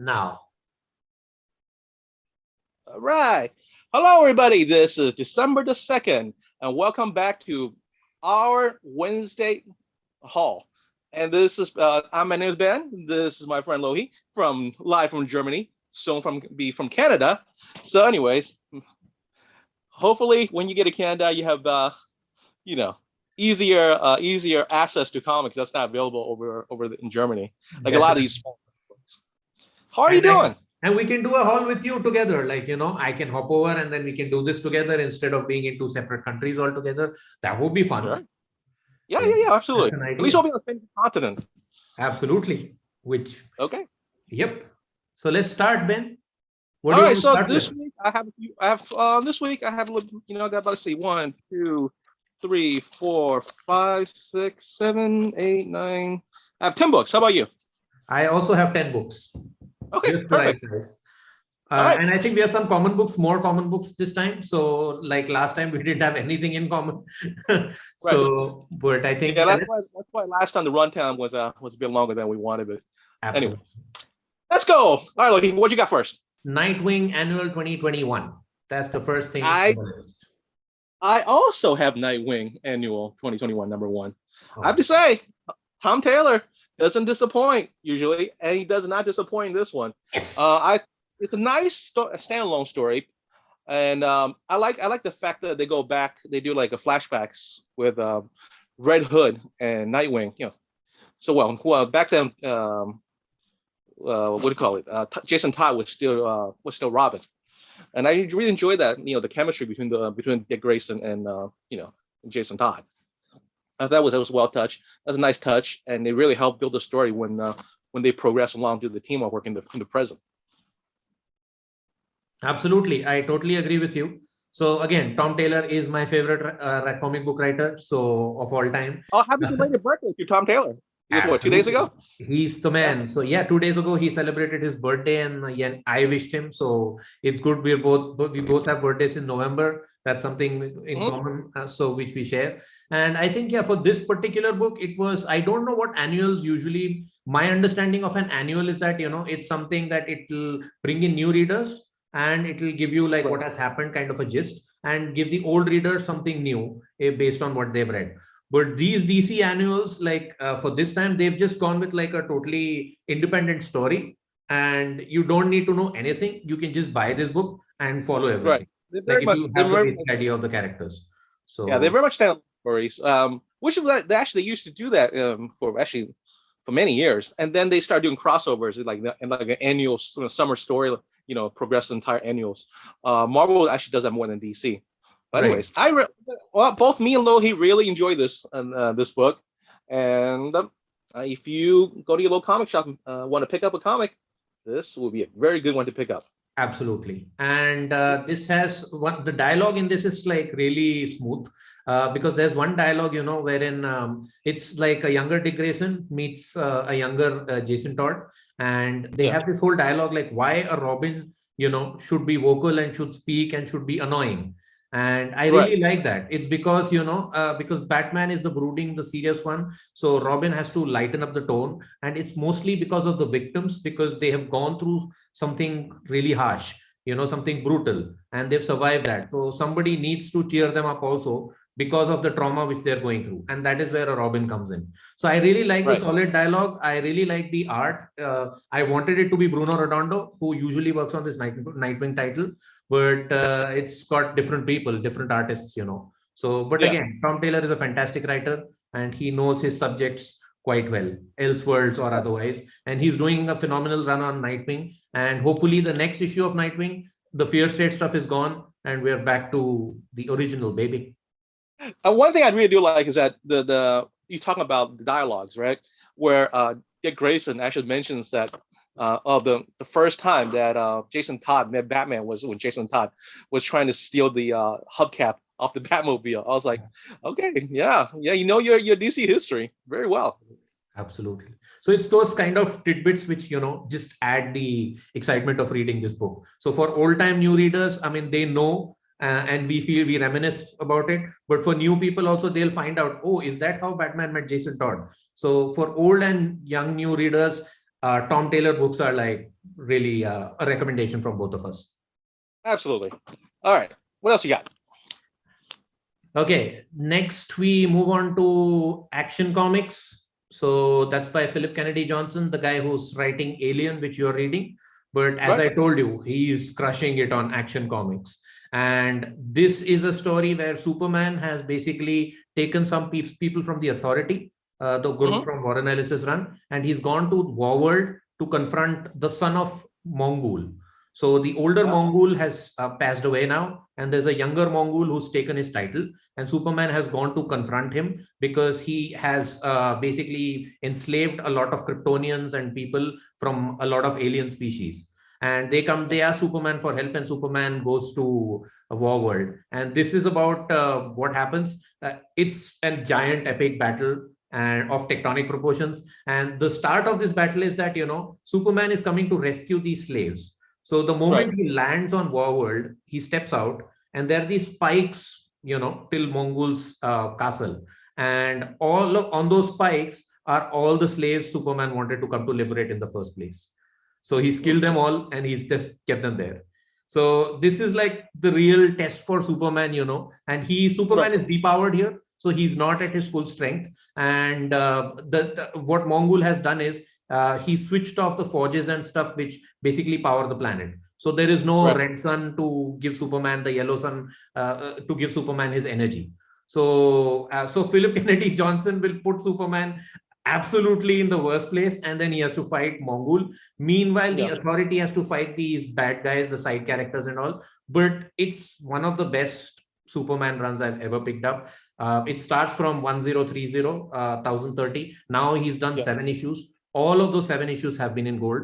Now. All right. Hello, everybody. This is December the 2nd, and welcome back to our Wednesday haul. And this is, my name is Ben. This is my friend Lohit live from Germany, soon from Canada. So, anyways, hopefully, when you get to Canada, you have, you know, easier access to comics that's not available over in Germany. Like a lot of Definitely. these small books. How are you And I doing? and we can do a haul with you together. Like, I can hop over and then we can do this together instead of being in two separate countries altogether. That would be fun. Sure. Yeah, So that's absolutely. an At least idea. we'll be on the same continent. Absolutely. Which, Okay. yep. So let's start, Ben. What All do you right. want to So start this with? week this week I have a little, I got, let's see, 1, 2, 3, 4, 5, 6, 7, 8, 9. I have 10 books. How about you? I also have 10 books. Okay, Just the right perfect. size. All right. And I think we have some common books, more common books this time. So, like last time, we didn't have anything in common. Right. So, but I think Yeah, that's why last time the runtime was a bit longer than we wanted. But absolutely. anyways, let's go. All right, Loki, what you got first? Nightwing Annual 2021. That's the first thing on I the list. I also have Nightwing Annual 2021 number 1. I have Oh, to say, Tom Taylor doesn't disappoint usually, and he does not disappoint in this one. yes. It's a nice standalone story, and I like the fact that they go back, they do like a flashbacks with Red Hood and Nightwing. So well back then, what do you call it? Jason Todd was still Robin, and I really enjoyed that. The chemistry between Dick Grayson and Jason Todd. That was well touched. That's a nice touch, and they really helped build the story when they progress along to the team of work in the present. Absolutely. I totally agree with you. So, again, Tom Taylor is my favorite comic book writer. So, of all time. Oh, happy belated birthday to Tom Taylor. He was what, 2 days Absolutely. ago? He's the Yeah. man. So yeah, 2 days ago he celebrated his birthday, and yeah, I wished him. So it's good. We both have birthdays in November. That's something in Mhm. common. So which we share. And I think yeah, for this particular book, it was. I don't know what annuals usually. My understanding of an annual is that it's something that it will bring in new readers and it will give you like Right. what has happened, kind of a gist, and give the old readers something new based on what they've read. But these DC annuals, like for this time, they've just gone with like a totally independent story, and you don't need to know anything. You can just buy this book and follow Right. everything. They're Like very if much. you They're have the very basic idea of the characters. Yeah. They're So very much stand stories. Which is they actually used to do that for many years, and then they started doing crossovers like an annual summer story. Progress the entire annuals. Marvel actually does that more than DC. But right. anyways, well, both me and Lohi really enjoy this book, and if you go to your local comic shop and want to pick up a comic, this will be a very good one to pick up. Absolutely. And this has what the dialogue in this is like really smooth because there's one dialogue, wherein it's like a younger Dick Grayson meets a younger Jason Todd. And they Yeah, have this whole dialogue like why a Robin, should be vocal and should speak and should be annoying. And I right, really like that. It's because, because Batman is the brooding, the serious one. So Robin has to lighten up the tone. And it's mostly because of the victims, because they have gone through something really harsh, something brutal, and they've survived that. So somebody needs to cheer them up also because of the trauma which they're going through. And that is where a Robin comes in. So I really like the right. solid dialogue. I really like the art. I wanted it to be Bruno Redondo, who usually works on this Nightwing title, but it's got different people, different artists. So, but Yeah. again, Tom Taylor is a fantastic writer and he knows his subjects quite well, Elseworlds or otherwise. And he's doing a phenomenal run on Nightwing. And hopefully, the next issue of Nightwing, the Fear State stuff is gone, and we're back to the original, baby. One thing I really do like is that the you talking about the dialogues, right? Where Dick Grayson actually mentions that of the first time that Jason Todd met Batman was when Jason Todd was trying to steal the hubcap off the Batmobile. I was like, okay, yeah, you know your DC history very well. Absolutely. So it's those kind of tidbits which, just add the excitement of reading this book. So for old time new readers, I mean, they know and we reminisce about it. But for new people also, they'll find out, oh, is that how Batman met Jason Todd? So for old and young new readers, Tom Taylor books are like really a recommendation from both of us. Absolutely. All right. What else you got? Okay, next we move on to Action Comics. So that's by Philip Kennedy Johnson, the guy who's writing Alien, which you're reading. But as I told you, he's crushing it on Action Comics. And this is a story where Superman has basically taken some people from the Authority, the group from Warren Ellis's run, and he's gone to Warworld to confront the son of Mongul. So the older Mongul has passed away now, and there's a younger Mongul who's taken his title, and Superman has gone to confront him because he has basically enslaved a lot of Kryptonians and people from a lot of alien species. And they ask Superman for help, and Superman goes to a war world. And this is about what happens. It's a giant epic battle and of tectonic proportions. And the start of this battle is that, Superman is coming to rescue these slaves. So the moment he lands on Warworld, he steps out, and there are these spikes, till Mongul's castle. And on those spikes are all the slaves Superman wanted to come to liberate in the first place. So he's killed them all, and he's just kept them there. So this is like the real test for Superman, and Superman is depowered here. So he's not at his full strength. And what Mongul has done is he switched off the forges and stuff, which basically power the planet. So there is no red sun to give Superman, the yellow sun to give Superman his energy. So Philip Kennedy Johnson will put Superman absolutely in the worst place, and then he has to fight Mongul. Meanwhile, the Authority has to fight these bad guys, the side characters and all. But it's one of the best Superman runs I've ever picked up. It starts from 1030, 1030. Now he's done 7 issues. All of those 7 issues have been in gold.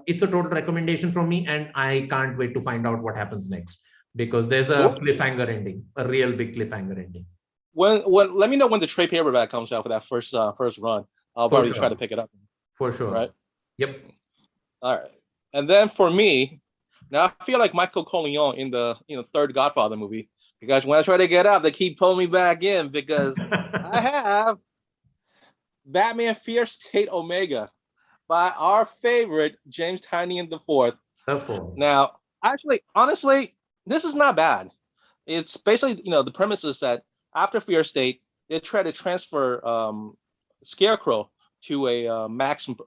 It's a total recommendation from me, and I can't wait to find out what happens next, because there's a cliffhanger ending, a real big cliffhanger ending. When let me know when the trade paperback comes out for that first run. I'll probably try to pick it up. For sure. Right? Yep. All right. And then for me, now I feel like Michael Corleone in the third Godfather movie, because when I try to get out, they keep pulling me back in, because I have Batman Fear State Omega by our favorite James Tynion IV. Now, actually, honestly, this is not bad. It's basically, the premise is that after Fear State, they try to transfer Scarecrow to a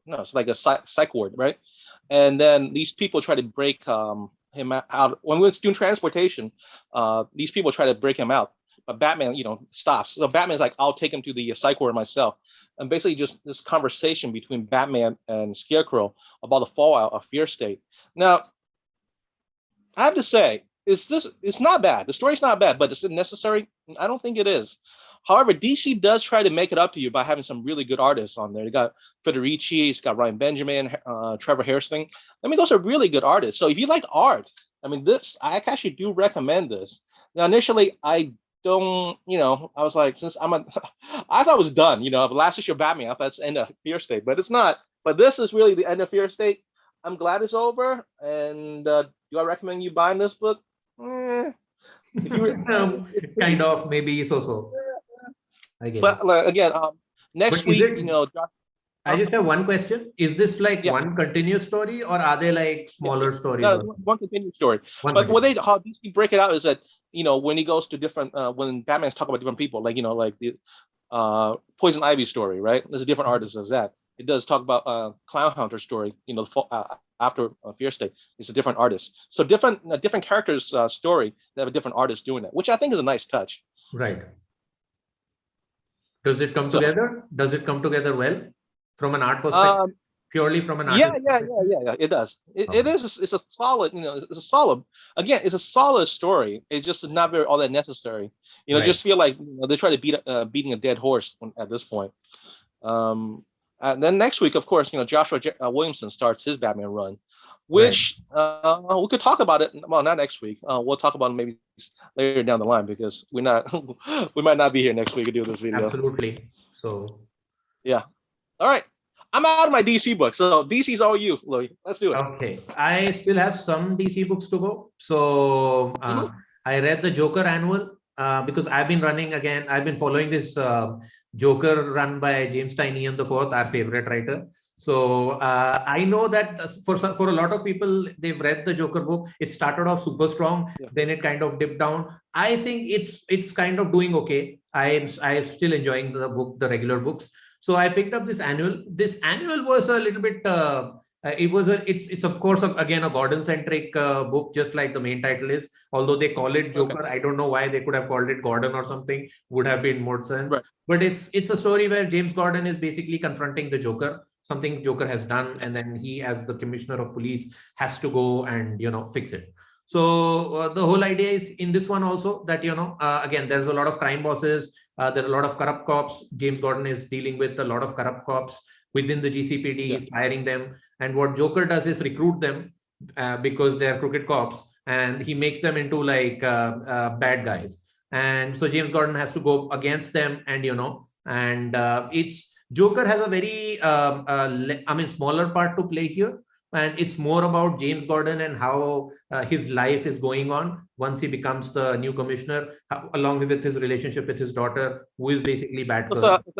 it's like a psych ward, right? And then these people try to break him out. When we're doing transportation, these people try to break him out, but Batman, stops. So Batman's like, I'll take him to the psych ward myself. And basically just this conversation between Batman and Scarecrow about the fallout of Fear State. Now, I have to say, it's not bad. The story's not bad, but is it necessary? I don't think it is. However, DC does try to make it up to you by having some really good artists on there. You got Federici, it's got Ryan Benjamin, Trevor Hairston. I mean, those are really good artists. So if you like art, I actually do recommend this. Now, initially, I don't, I was like, I thought it was done, last issue of Batman, I thought it's the end of Fear State, but it's not. But this is really the end of Fear State. I'm glad it's over. And do I recommend you buying this book? Kind of, maybe so. But again, next week, I just have one question. Is this like one continuous story, or are they like smaller stories? No, one continuous story. How DC break it out is that, when he goes to different, when Batman's talking about different people, like the Poison Ivy story, right? There's a different artist does that. It does talk about Clown Hunter story, after Fear State. It's a different artist. So different characters' story, they have a different artist doing that, which I think is a nice touch. Right. Does it come together? Does it come together well from an art perspective? Purely from an art perspective? Yeah. It does. It is. It's a solid. It's a solid. Again, it's a solid story. It's just not very all that necessary. Just feel like they try to beating a dead horse at this point. And then next week, of course, Joshua Williamson starts his Batman run, which we could talk about it. Well, not next week. We'll talk about it maybe later down the line, because we might not be here next week to do this video. Absolutely. So yeah. All right. I'm out of my DC book, so DC's all you, Louis. Let's do it. Okay. I still have some DC books to go. So I read the Joker Annual because I've been following this Joker run by James Tynion IV, our favorite writer. So I know that for a lot of people, they've read the Joker book. It started off super strong, then it kind of dipped down. I think it's kind of doing okay. I'm still enjoying the book, the regular books. So I picked up this annual. This annual was a little bit. It's of course again a Gordon centric book, just like the main title is. Although they call it Joker, I don't know why they could have called it Gordon or something. Would have been more sense. Right. But it's a story where James Gordon is basically confronting the Joker, something Joker has done, and then he, as the commissioner of police, has to go and fix it. So the whole idea is in this one also that again there's a lot of crime bosses, there are a lot of corrupt cops. James Gordon is dealing with a lot of corrupt cops within the GCPD. He's hiring them, and what Joker does is recruit them because they are crooked cops, and he makes them into like bad guys. And so James Gordon has to go against them, and it's Joker has a very smaller part to play here, and it's more about James Gordon and how his life is going on once he becomes the new commissioner, along with his relationship with his daughter, who is basically Batgirl. It's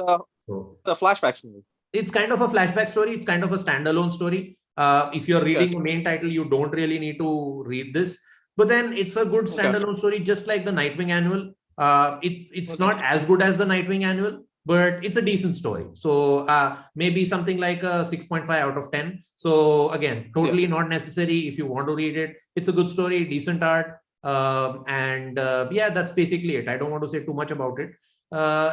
a flashback story. It's kind of a flashback story. It's kind of a standalone story. If you're reading the main title, you don't really need to read this. But then it's a good standalone story, just like the Nightwing Annual. It's not as good as the Nightwing Annual, but it's a decent story. So maybe something like a 6.5 out of 10. So again, totally not necessary if you want to read it. It's a good story, decent art. That's basically it. I don't want to say too much about it.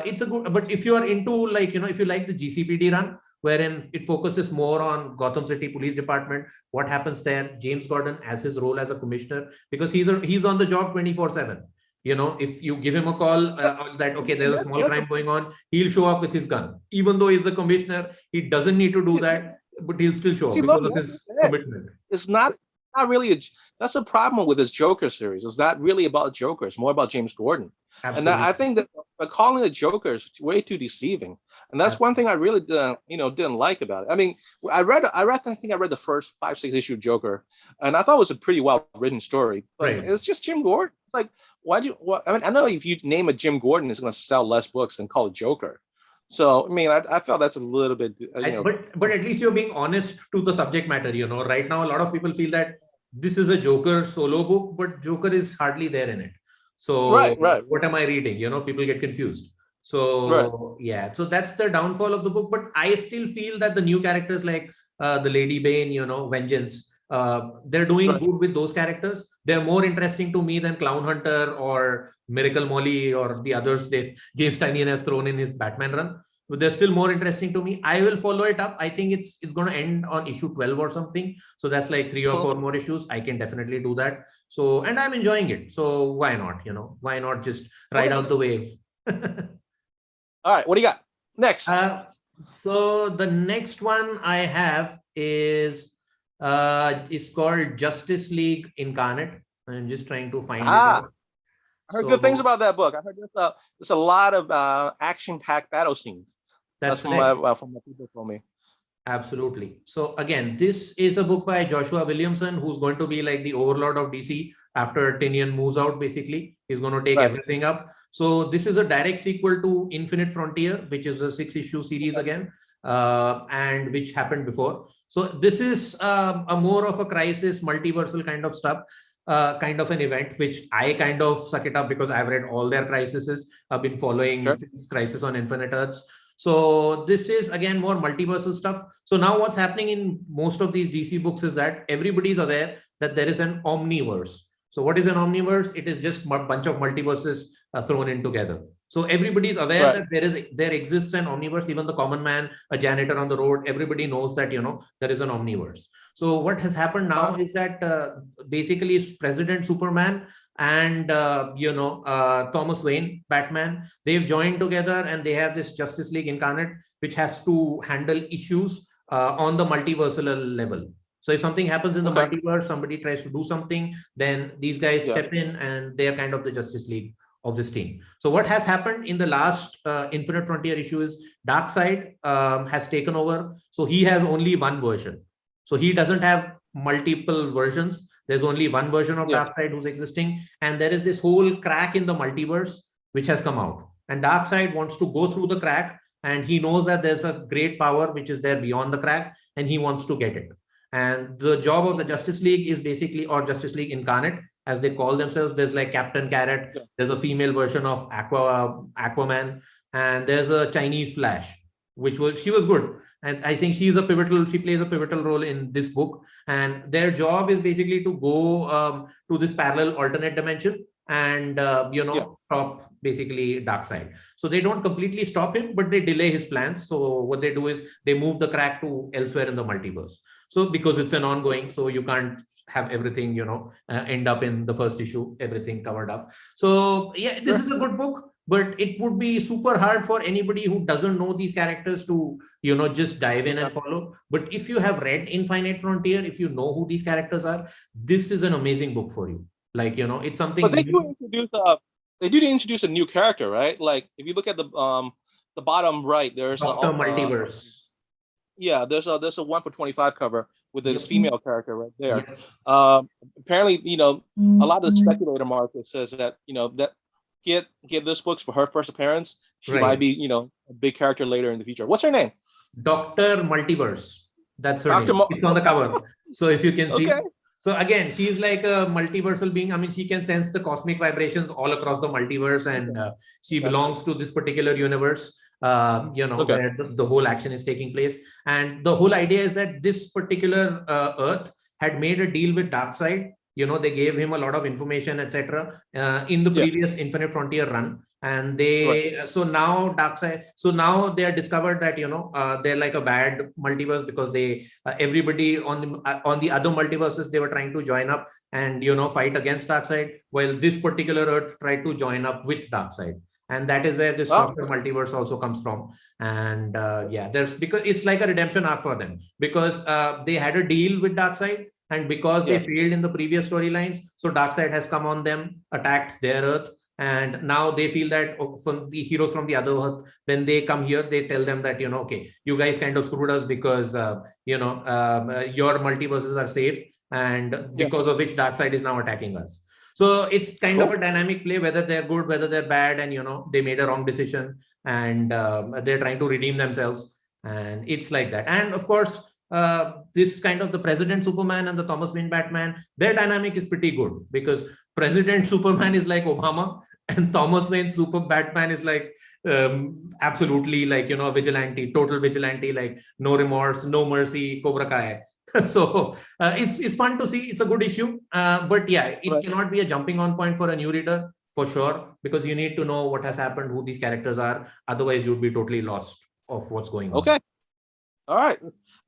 It's a good, but if you are into if you like the GCPD run, wherein it focuses more on Gotham City Police Department, what happens there, James Gordon as his role as a commissioner, because he's on the job 24/7. If you give him a call that, okay, there's a small crime going on, he'll show up with his gun. Even though he's the commissioner, he doesn't need to do that, but he'll still show up because of his commitment. It's not really that's a problem with this Joker series. It's not really about Joker. It's more about James Gordon. Absolutely. And I think that calling it Joker is way too deceiving. And that's one thing I really didn't like about it. I mean, I think I read the first 5-6 issue Joker, and I thought it was a pretty well written story. But it's just Jim Gordon. Like, I know if you name it Jim Gordon, it's going to sell less books than call it Joker. So, I mean, I felt that's a little bit, But at least you're being honest to the subject matter, Right now, a lot of people feel that this is a Joker solo book, but Joker is hardly there in it. So, what am I reading? People get confused. So, so that's the downfall of the book. But I still feel that the new characters like the Lady Bane, Vengeance, they're doing good with those characters. They're more interesting to me than Clown Hunter or Miracle Molly or the others that James Tynion has thrown in his Batman run. But they're still more interesting to me. I will follow it up. I think it's going to end on issue 12 or something. So that's like 3 or 4 more issues. I can definitely do that. So, and I'm enjoying it. So why not? Why not just ride out the wave? All right. What do you got next? So the next one I have is called Justice League Incarnate. I'm just trying to find it out. I heard good things about that book. I heard there's a lot of action-packed battle scenes. That's from my people told me. Absolutely. So again, this is a book by Joshua Williamson, who's going to be like the overlord of DC after Tynion moves out. Basically, he's going to take everything up. So this is a direct sequel to Infinite Frontier, which is a 6-issue series again, and which happened before. So this is a more of a crisis, multiversal kind of stuff. Kind of an event, which I kind of suck it up because I've read all their crises. I've been following since Crisis on Infinite Earths. So this is again more multiversal stuff. So now what's happening in most of these DC books is that everybody's aware that there is an omniverse. So what is an omniverse? It is just a bunch of multiverses thrown in together. So everybody's aware that there exists an omniverse. Even the common man, a janitor on the road, everybody knows that there is an omniverse. So what has happened now is that basically President Superman and Thomas Wayne, Batman, they've joined together and they have this Justice League Incarnate, which has to handle issues on the multiversal level. So if something happens in the multiverse, somebody tries to do something, then these guys step in and they're kind of the Justice League of this team. So what has happened in the last Infinite Frontier issue is Darkseid has taken over. So he has only one version. So he doesn't have multiple versions. There's only one version of Darkseid who's existing. And there is this whole crack in the multiverse which has come out. And Darkseid wants to go through the crack and he knows that there's a great power which is there beyond the crack, and he wants to get it. And the job of the Justice League is basically, or Justice League Incarnate, as they call themselves. There's like Captain Carrot. There's a female version of Aquaman, and there's a Chinese Flash, she was good. And I think she plays a pivotal role in this book. And their job is basically to go to this parallel alternate dimension and, stop basically Darkseid. So they don't completely stop him, but they delay his plans. So what they do is they move the crack to elsewhere in the multiverse. So because it's an ongoing, so you can't have everything, end up in the first issue, everything covered up. So yeah, this is a good book. But it would be super hard for anybody who doesn't know these characters to, just dive in and follow. But if you have read Infinite Frontier, if you know who these characters are, this is an amazing book for you. Like, it's something. But they do introduce a new character, right? Like if you look at the bottom right, there's Dr. Multiverse. Yeah, there's a 1 for 25 cover with this female character right there. Yes. Apparently, a lot of the speculator market says that that get this book for her first appearance. She might be, a big character later in the future. What's her name? Dr. Multiverse. That's her name. It's on the cover. So if you can see. Okay. So again, she's like a multiversal being. I mean, she can sense the cosmic vibrations all across the multiverse, and she belongs to this particular universe, where the whole action is taking place. And the whole idea is that this particular Earth had made a deal with Darkseid. They gave him a lot of information, etc. In the previous Infinite Frontier run, and so now Darkseid. So now they are discovered that they're like a bad multiverse because they everybody on the other multiverses, they were trying to join up and fight against Darkseid, while this particular Earth tried to join up with Darkseid. And that is where this Doctor Multiverse also comes from. And there's because it's like a redemption arc for them, because they had a deal with Darkseid. And because they failed in the previous storylines, so Darkseid has come on them, attacked their Earth, and now they feel that from the heroes from the other Earth, when they come here, they tell them that okay, you guys kind of screwed us because your multiverses are safe, and because of which Darkseid is now attacking us. So it's kind of a dynamic play, whether they're good, whether they're bad, and they made a wrong decision, and they're trying to redeem themselves, and it's like that. And of course, this kind of the President Superman and the Thomas Wayne Batman, their dynamic is pretty good, because President Superman is like Obama, and Thomas Wayne Super Batman is like absolutely like a vigilante, total vigilante, like no remorse, no mercy, Cobra Kai. So it's fun to see. It's a good issue, but yeah, it cannot be a jumping on point for a new reader for sure, because you need to know what has happened, who these characters are. Otherwise, you'd be totally lost of what's going on. Okay, all right.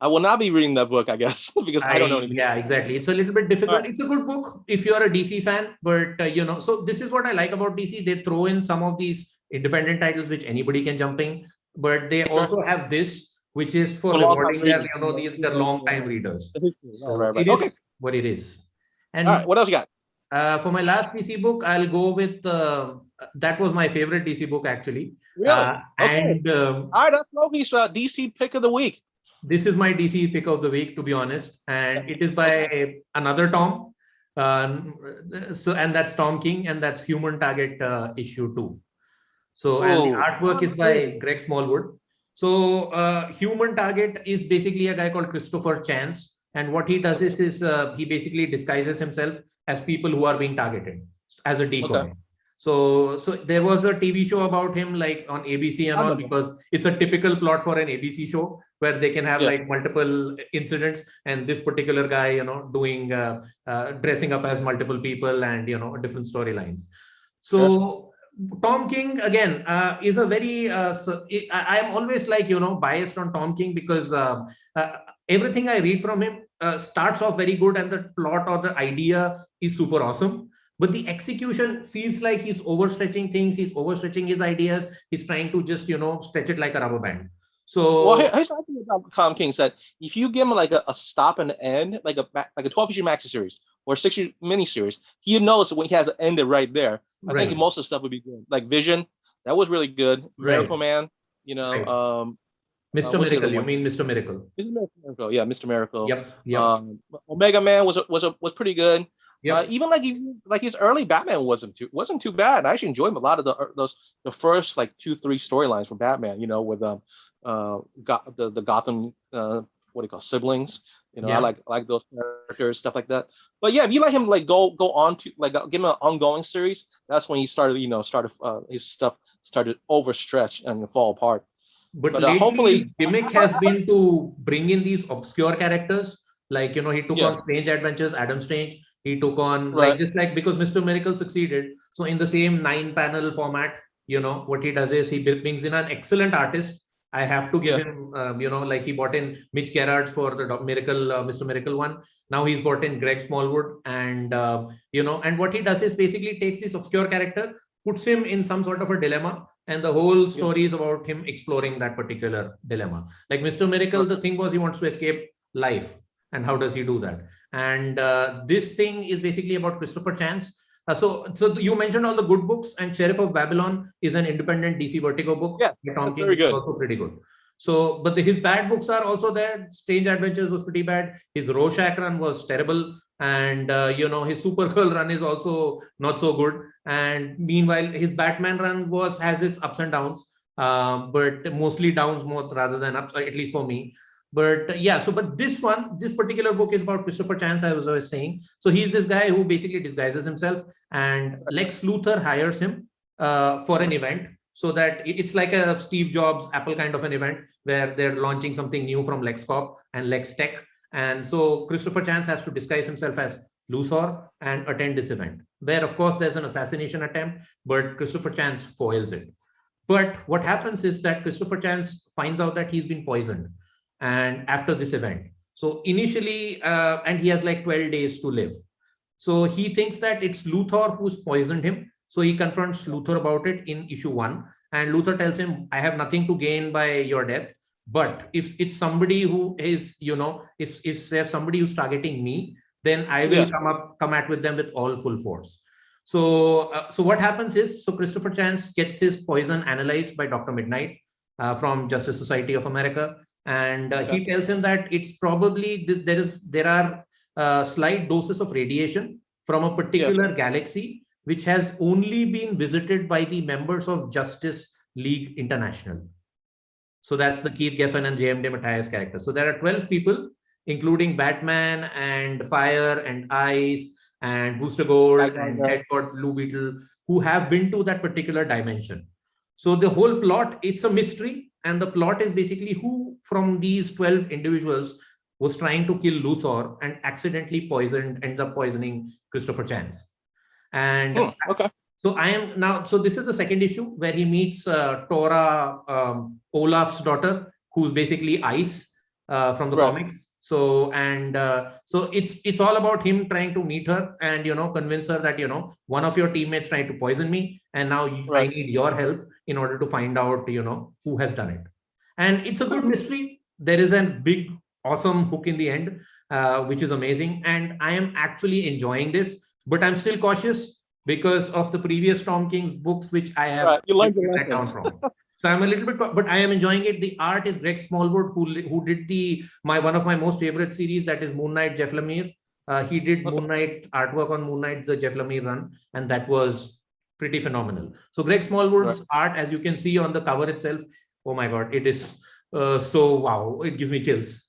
I will not be reading that book, I guess, because I don't know anything. Yeah, exactly. It's a little bit difficult. Right. It's a good book if you're a DC fan, but so this is what I like about DC. They throw in some of these independent titles which anybody can jump in, but they also have this, which is for rewarding their long time readers. So it is what it is. And all right, what else you got? For my last DC book, I'll go with that was my favorite DC book actually. Really? And all right, that's Loki's DC pick of the week. This is my DC pick of the week, to be honest, and it is by another Tom. And that's Tom King, and that's Human Target issue 2. So and the artwork is by Greg Smallwood. So Human Target is basically a guy called Christopher Chance, and what he does is he basically disguises himself as people who are being targeted as a decoy. Okay. So there was a TV show about him, like on ABC and all, because it's a typical plot for an ABC show where they can have like multiple incidents, and this particular guy, doing dressing up as multiple people and different storylines. So Tom King again is a very I am always like biased on Tom King, because everything I read from him starts off very good, and the plot or the idea is super awesome. But the execution feels like he's overstretching things. He's overstretching his ideas. He's trying to just, stretch it like a rubber band. So, here's the thing about Tom King said, if you give him like a stop and end, like a 12-issue maxi series or a 6-issue mini series, he knows when he has to end it right there. I think most of the stuff would be good. Like Vision, that was really good. Miracle Man, Mr. Miracle. You mean Mr. Miracle? Mr. Miracle, yeah, Mr. Miracle. Yep. Omega Man was pretty good. Yep. Even like his early Batman wasn't too bad. I actually enjoyed a lot of the first like 2-3 storylines from Batman. You know, with the Gotham what do you call siblings. You know, I Yeah. like those characters, stuff like that. But yeah, if you let him like go on to like give him an ongoing series, that's when he started his stuff started overstretch and fall apart. But But lately, his hopefully, gimmick has been to bring in these obscure characters. Like, he took yeah, on Strange Adventures, Adam Strange. He took on, like, right, just like because Mr. Miracle succeeded. So, in the same 9-panel format, what he does is he brings in an excellent artist. I have to give yeah, him, like he bought in Mitch Gerards for the Miracle, Mr. Miracle one. Now he's bought in Greg Smallwood. And what he does is basically takes this obscure character, puts him in some sort of a dilemma, and the whole yeah, story is about him exploring that particular dilemma. Like Mr. Miracle, right, the thing was he wants to escape life, and how does he do that? And this thing is basically about Christopher Chance. So you mentioned all the good books, and Sheriff of Babylon is an independent DC Vertigo book yeah, by Tom that's King, very which is good. also pretty good. So, but his bad books are also there. Strange Adventures was pretty bad. His Rorschach run was terrible, and his Supergirl run is also not so good. And meanwhile, his Batman run has its ups and downs, but mostly downs more rather than ups, at least for me. But yeah, but this particular book is about Christopher Chance, as I was saying. So he's this guy who basically disguises himself, and Lex Luthor hires him for an event. So that it's like a Steve Jobs Apple kind of an event where they're launching something new from LexCorp and Lex Tech. And so Christopher Chance has to disguise himself as Luthor and attend this event, where of course there's an assassination attempt, but Christopher Chance foils it. But what happens is that Christopher Chance finds out that he's been poisoned, and after this event. So initially, and he has like 12 days to live. So he thinks that it's Luthor who's poisoned him. So he confronts Luthor about it in issue 1. And Luthor tells him, I have nothing to gain by your death. But if it's somebody who is, if there's somebody who's targeting me, then I will Yeah, come at with them with all full force. So what happens is, so Christopher Chance gets his poison analyzed by Dr. Midnight from Justice Society of America. And okay, he tells him that it's probably there are slight doses of radiation from a yeah, particular galaxy, which has only been visited by the members of Justice League International. So that's the Keith Geffen and J.M. DeMatteis character. So there are 12 people, including Batman and Fire and Ice and Booster Gold and yeah, Deadshot, Blue Beetle, who have been to that particular dimension. So the whole plot, it's a mystery. And the plot is basically who from these 12 individuals was trying to kill Luthor and accidentally ends up poisoning Christopher Chance. And okay, so I am now, so this is the second issue where he meets Tora Olaf's daughter, who's basically Ice from the right, comics. So it's all about him trying to meet her and convince her that one of your teammates tried to poison me, and now I right. need your help in order to find out who has done it. And it's a good mystery. There is a big awesome hook in the end, which is amazing, and I am actually enjoying this, but I'm still cautious because of the previous Tom King's books, which I have Right, you learned your let down lesson. from. So I'm a little bit, but I am enjoying it. The art is Greg Smallwood, who did one of my most favorite series, that is Moonlight Jeff Lemire. He did Okay. Moonlight artwork on Moonlight, the Jeff Lemire run, and that was pretty phenomenal. So Greg Smallwood's Right. art, as you can see on the cover itself, oh my God, it is so wow, it gives me chills.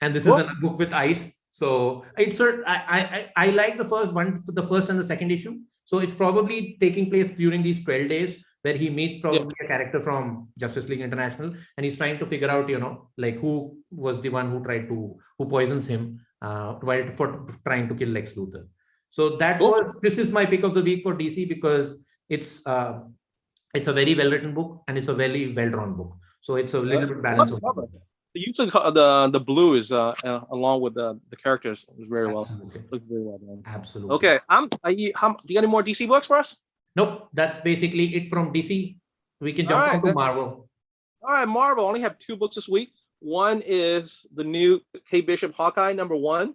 And this is a book with ice. So I like the first and the second issue. So it's probably taking place during these 12 days where he meets probably a character from Justice League International, and he's trying to figure out, like who was the one who poisons him while for trying to kill Lex Luthor. So this is my pick of the week for DC because it's a very well written book and it's a very well drawn book. So it's a little bit balanced. The use of the blue is along with the characters is very well. Looks very well done. Absolutely. Okay, do you got any more DC books for us? Nope, that's basically it from DC. We can jump on to Marvel. All right, Marvel. I only have 2 books this week. One is the new Kate Bishop Hawkeye #1.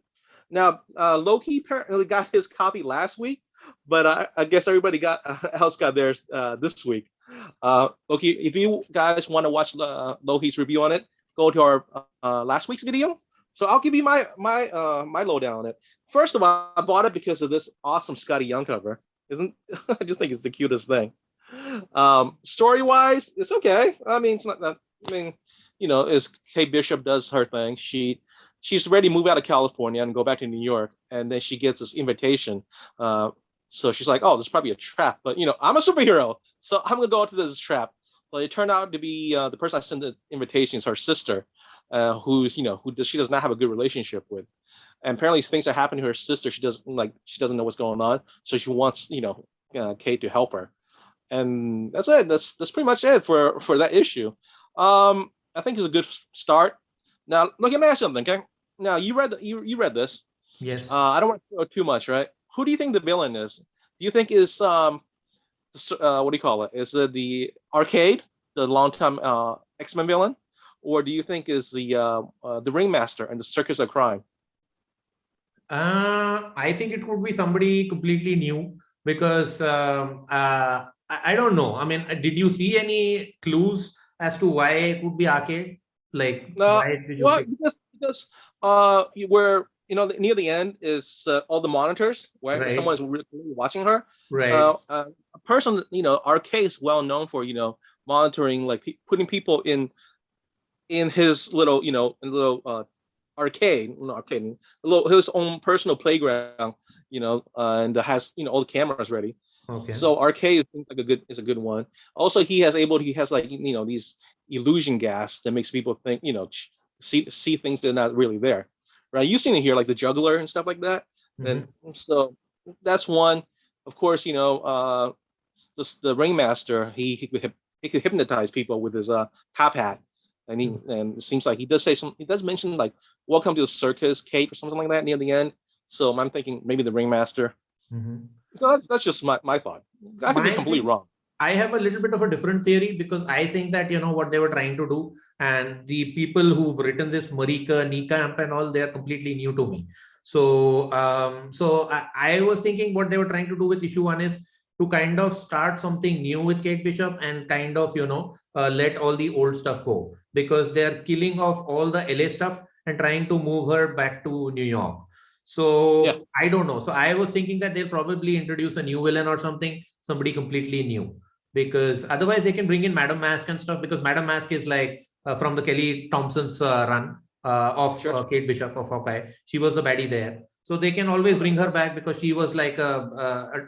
Now, Loki apparently got his copy last week, but I guess everybody else got theirs this week. Loki, if you guys want to watch Loki's review on it, go to our last week's video So I'll give you my lowdown on it. First of all, I bought it because of this awesome Scotty Young cover. Isn't I just think it's the cutest thing. Story wise, it's okay. I mean, it's not that. I mean, as Kate Bishop does her thing, she's ready to move out of California and go back to New York, and then she gets this invitation. So she's like, "Oh, this is probably a trap." But I'm a superhero, so I'm gonna go into this trap. But it turned out to be the person I sent the invitation is her sister, who she does not have a good relationship with, and apparently things are happening to her sister. She doesn't know what's going on, so she wants Kate to help her, and that's it. That's pretty much it for that issue. I think it's a good start. Now, look, let me ask you something, okay? Now, you read this. Yes. I don't want to throw too much, right? Who do you think the villain is? Do you think is what do you call it? Is it the Arcade, the longtime X-Men villain, or do you think is the Ringmaster and the Circus of Crime? I think it could be somebody completely new because I don't know. I mean, did you see any clues as to why it would be Arcade? Like, why did you well, pick? because where near the end is all the monitors where Right. someone's really watching her. Right. A person, Arcade is well known for monitoring, like putting people in his little arcade, his own personal playground, and has all the cameras ready. Okay. So Arcade seems like is a good one. Also, he has like these illusion gas that makes people think see things that are not really there, right? You've seen it here, like the juggler and stuff like that. Then so that's one. Of course, the ringmaster he could hypnotize people with his top hat, and and it seems like he does mention like welcome to the circus, Kate, or something like that near the end. So I'm thinking maybe the ringmaster. So that's just my thought. I could be completely wrong. I have a little bit of a different theory because I think that what they were trying to do, and the people who've written this, Marika, Nika and all, they are completely new to me. So I was thinking what they were trying to do with issue 1 is to kind of start something new with Kate Bishop and kind of let all the old stuff go, because they're killing off all the LA stuff and trying to move her back to New York. So yeah. I don't know. So I was thinking that they'll probably introduce a new villain or something, somebody completely new, because otherwise they can bring in Madam Mask and stuff, because Madam Mask is like from the Kelly Thompson's run of Kate Bishop of Hawkeye. She was the baddie there. So they can always bring her back because she was like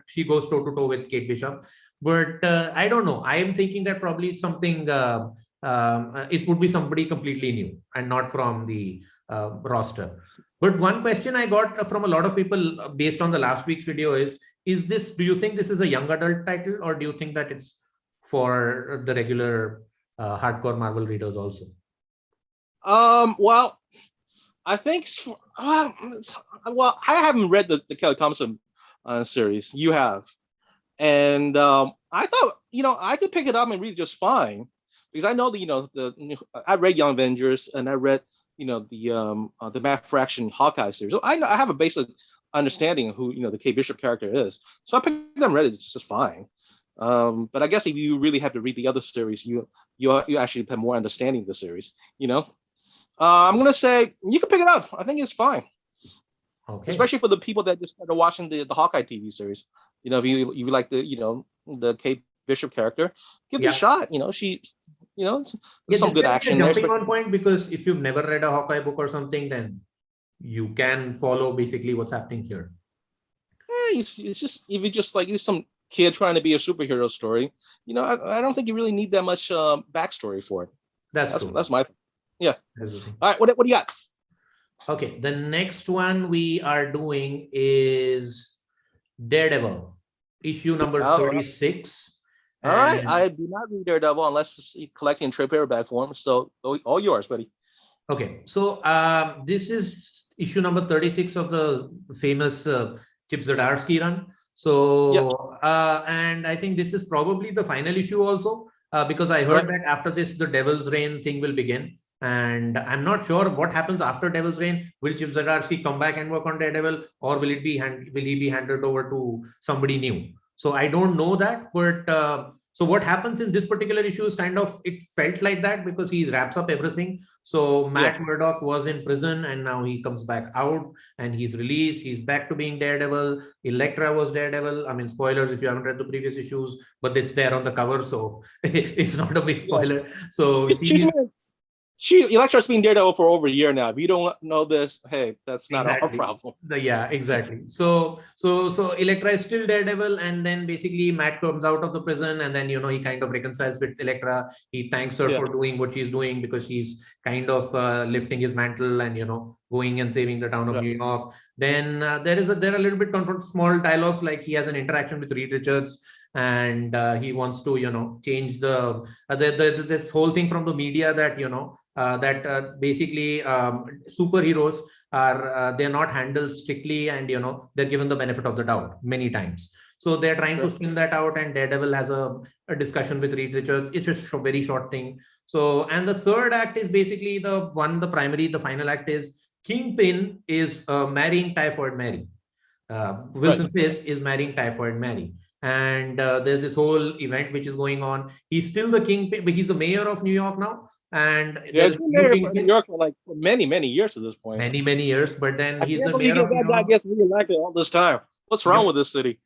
she goes toe to toe with Kate Bishop. But I don't know. I am thinking that probably it's something, it would be somebody completely new and not from the roster. But one question I got from a lot of people based on the last week's video is this, do you think this is a young adult title, or do you think that it's for the regular hardcore Marvel readers also? Well, I think, well, I haven't read the Kelly Thompson series. You have. And I thought, I could pick it up and read it just fine, because I know that, I read Young Avengers and I read, the Matt Fraction Hawkeye series. So I have a basic understanding of who, the Kate Bishop character is. So I picked them and read it just fine. But I guess if you really have to read the other series, you actually have more understanding of the series, I'm going to say you can pick it up. I think it's fine. Okay. Especially for the people that just started watching the Hawkeye TV series. If you like the Kate Bishop character, give it a shot. She, some good action. Jumping on point, because if you've never read a Hawkeye book or something, then you can follow basically what's happening here. It's just, if you just like some kid trying to be a superhero story, I don't think you really need that much backstory for it. That's my. Yeah. All right. What do you got? Okay. The next one we are doing is Daredevil, issue number 36. All right. I do not read Daredevil unless it's collecting trade paperback form. So all yours, buddy. Okay. So this is issue number 36 of the famous Chip Zdarsky run. So and I think this is probably the final issue also, because I heard that after this the Devil's Reign thing will begin. And I'm not sure what happens after Devil's Reign. Will Chip Zdarsky come back and work on Daredevil, or will he be handed over to somebody new? So I don't know that. But So what happens in this particular issue is kind of, it felt like that because he wraps up everything. So Matt Murdock was in prison and now he comes back out and he's released. He's back to being Daredevil. Elektra was Daredevil. I mean, spoilers if you haven't read the previous issues, but it's there on the cover, so it's not a big spoiler. So Elektra's been Daredevil for over a year now. If you don't know this, hey, that's not our problem. Yeah, exactly. So Elektra is still Daredevil, and then basically Matt comes out of the prison, and then he kind of reconciles with Elektra. He thanks her for doing what she's doing because she's kind of lifting his mantle and going and saving the town of New York. Then there are a little bit small dialogues, like he has an interaction with Reed Richards, and he wants to change there's this whole thing from the media that basically superheroes are they're not handled strictly, and they're given the benefit of the doubt many times. So they're trying to spin that out, and Daredevil has a discussion with Reed Richards. It's just a very short thing. So, and the third act is basically the final act is Kingpin is marrying Typhoid Mary. Wilson Fisk is marrying Typhoid Mary. And there's this whole event which is going on. He's still the Kingpin, but he's the mayor of New York now. And he's been mayor of New York for like many years at this point. Many years, but then he's the mayor of New York. That guy gets reelected all this time. What's wrong with this city?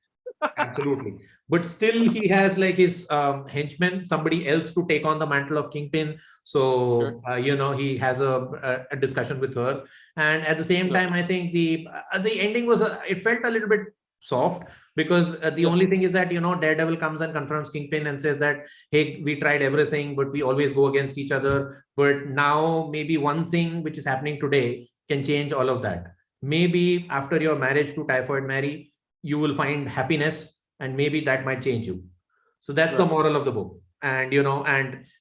Absolutely. But still he has like his henchman, somebody else to take on the mantle of Kingpin. So he has a discussion with her, and at the same time I think the ending was it felt a little bit soft, because the only thing is that Daredevil comes and confronts Kingpin and says that, hey, we tried everything, but we always go against each other, but now maybe one thing which is happening today can change all of that. Maybe after your marriage to Typhoid Mary, you will find happiness, and maybe that might change you. So that's the moral of the book. And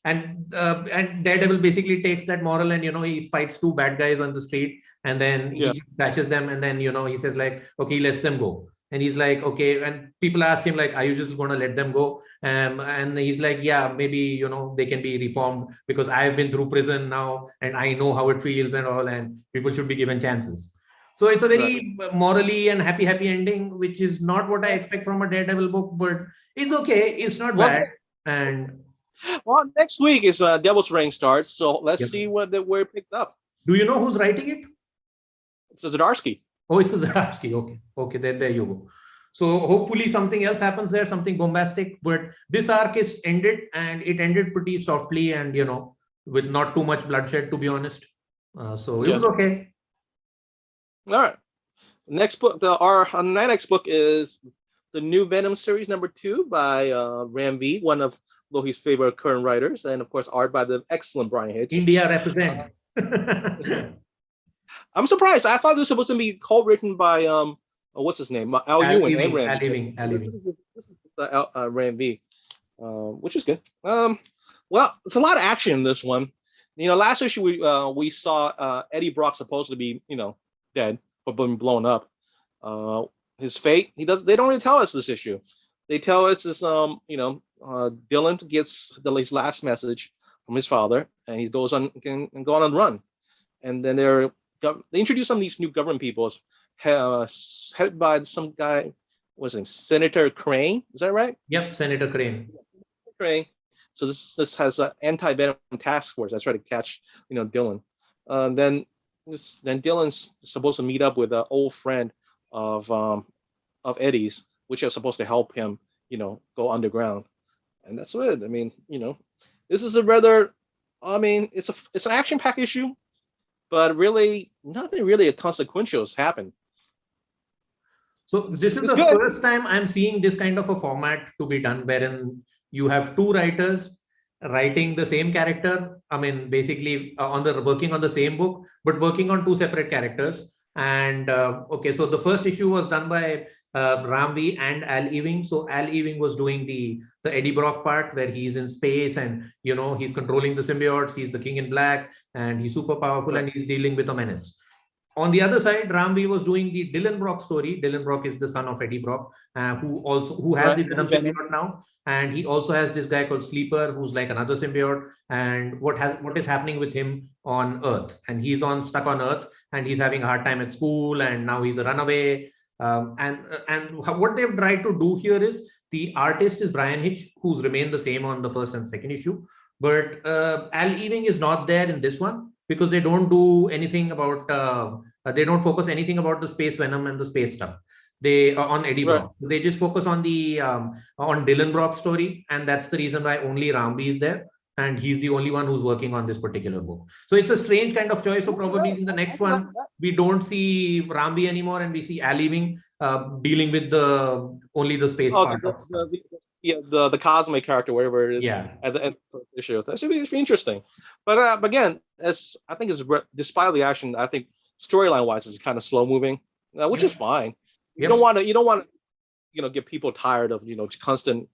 and Daredevil basically takes that moral, and he fights two bad guys on the street, and then he bashes them, and then he says like, okay, he lets them go. And he's like, okay, and people ask him like, are you just going to let them go? And he's like, yeah, maybe they can be reformed, because I've been through prison now and I know how it feels and all, and people should be given chances. So it's a very morally and happy ending, which is not what I expect from a Daredevil book, but it's okay. It's not bad. And next week is Devil's Reign starts, so let's see where it picked up. Do you know who's writing it? It's Zdarsky. Oh, it's Zdarsky. Okay, there you go. So hopefully something else happens there, something bombastic. But this arc is ended, and it ended pretty softly, and with not too much bloodshed, to be honest. So it was okay. All right. Next book, our next book is the new Venom series #2 by Rambi, one of Lohit's favorite current writers, and of course art by the excellent Brian Hitch. India represent. I'm surprised. I thought this was supposed to be co-written by what's his name, Al Ewing and Rambi. Al Ewing. This is Rambi, which is good. Well, it's a lot of action in this one. Last issue we saw Eddie Brock supposed to be dead or being blown up. His fate, they don't really tell us this issue. They tell us this Dylan gets his last message from his father, and he goes on and go on and run. And then they introduce some of these new government people, headed by some guy, what's his name, Senator Crane. Is that right? Yep, Senator Crane. So this has an anti-venom task force that's trying to catch Dylan. Then Dylan's supposed to meet up with an old friend of Eddie's, which is supposed to help him go underground. And that's it. I mean, this is a rather, it's an action-packed issue, but really nothing really consequential has happened. So this is the first time I'm seeing this kind of a format to be done, wherein you have two writers writing the same character. I mean, basically working on the same book, but working on two separate characters. And so the first issue was done by Rambi and Al Ewing. So Al Ewing was doing the Eddie Brock part, where he's in space and he's controlling the symbiotes. He's the King in Black, and he's super powerful, and he's dealing with a menace. On the other side, Rambi was doing the Dylan Brock story. Dylan Brock is the son of Eddie Brock, who has the Venom symbiote now, and he also has this guy called Sleeper, who's like another symbiote. And what is happening with him on Earth? And he's stuck on Earth, and he's having a hard time at school, and now he's a runaway. And what they've tried to do here is The artist is Brian Hitch, who's remained the same on the first and second issue. But Al Ewing is not there in this one because they don't do anything about, they don't focus anything about the space Venom and the space stuff. They on Eddie Brock. They just focus on the on Dylan Brock's story, and that's the reason why only Rambi is there, and he's the only one who's working on this particular book. So it's a strange kind of choice. So probably in the next one we don't see Rambi anymore, and we see Al Ewing dealing with only the space part. The cosmic character, wherever it is. Yeah. At the end of the issue, that should be interesting. But again, I think despite the action, I think storyline wise is kind of slow moving, which is fine. You don't want to, get people tired of, constant,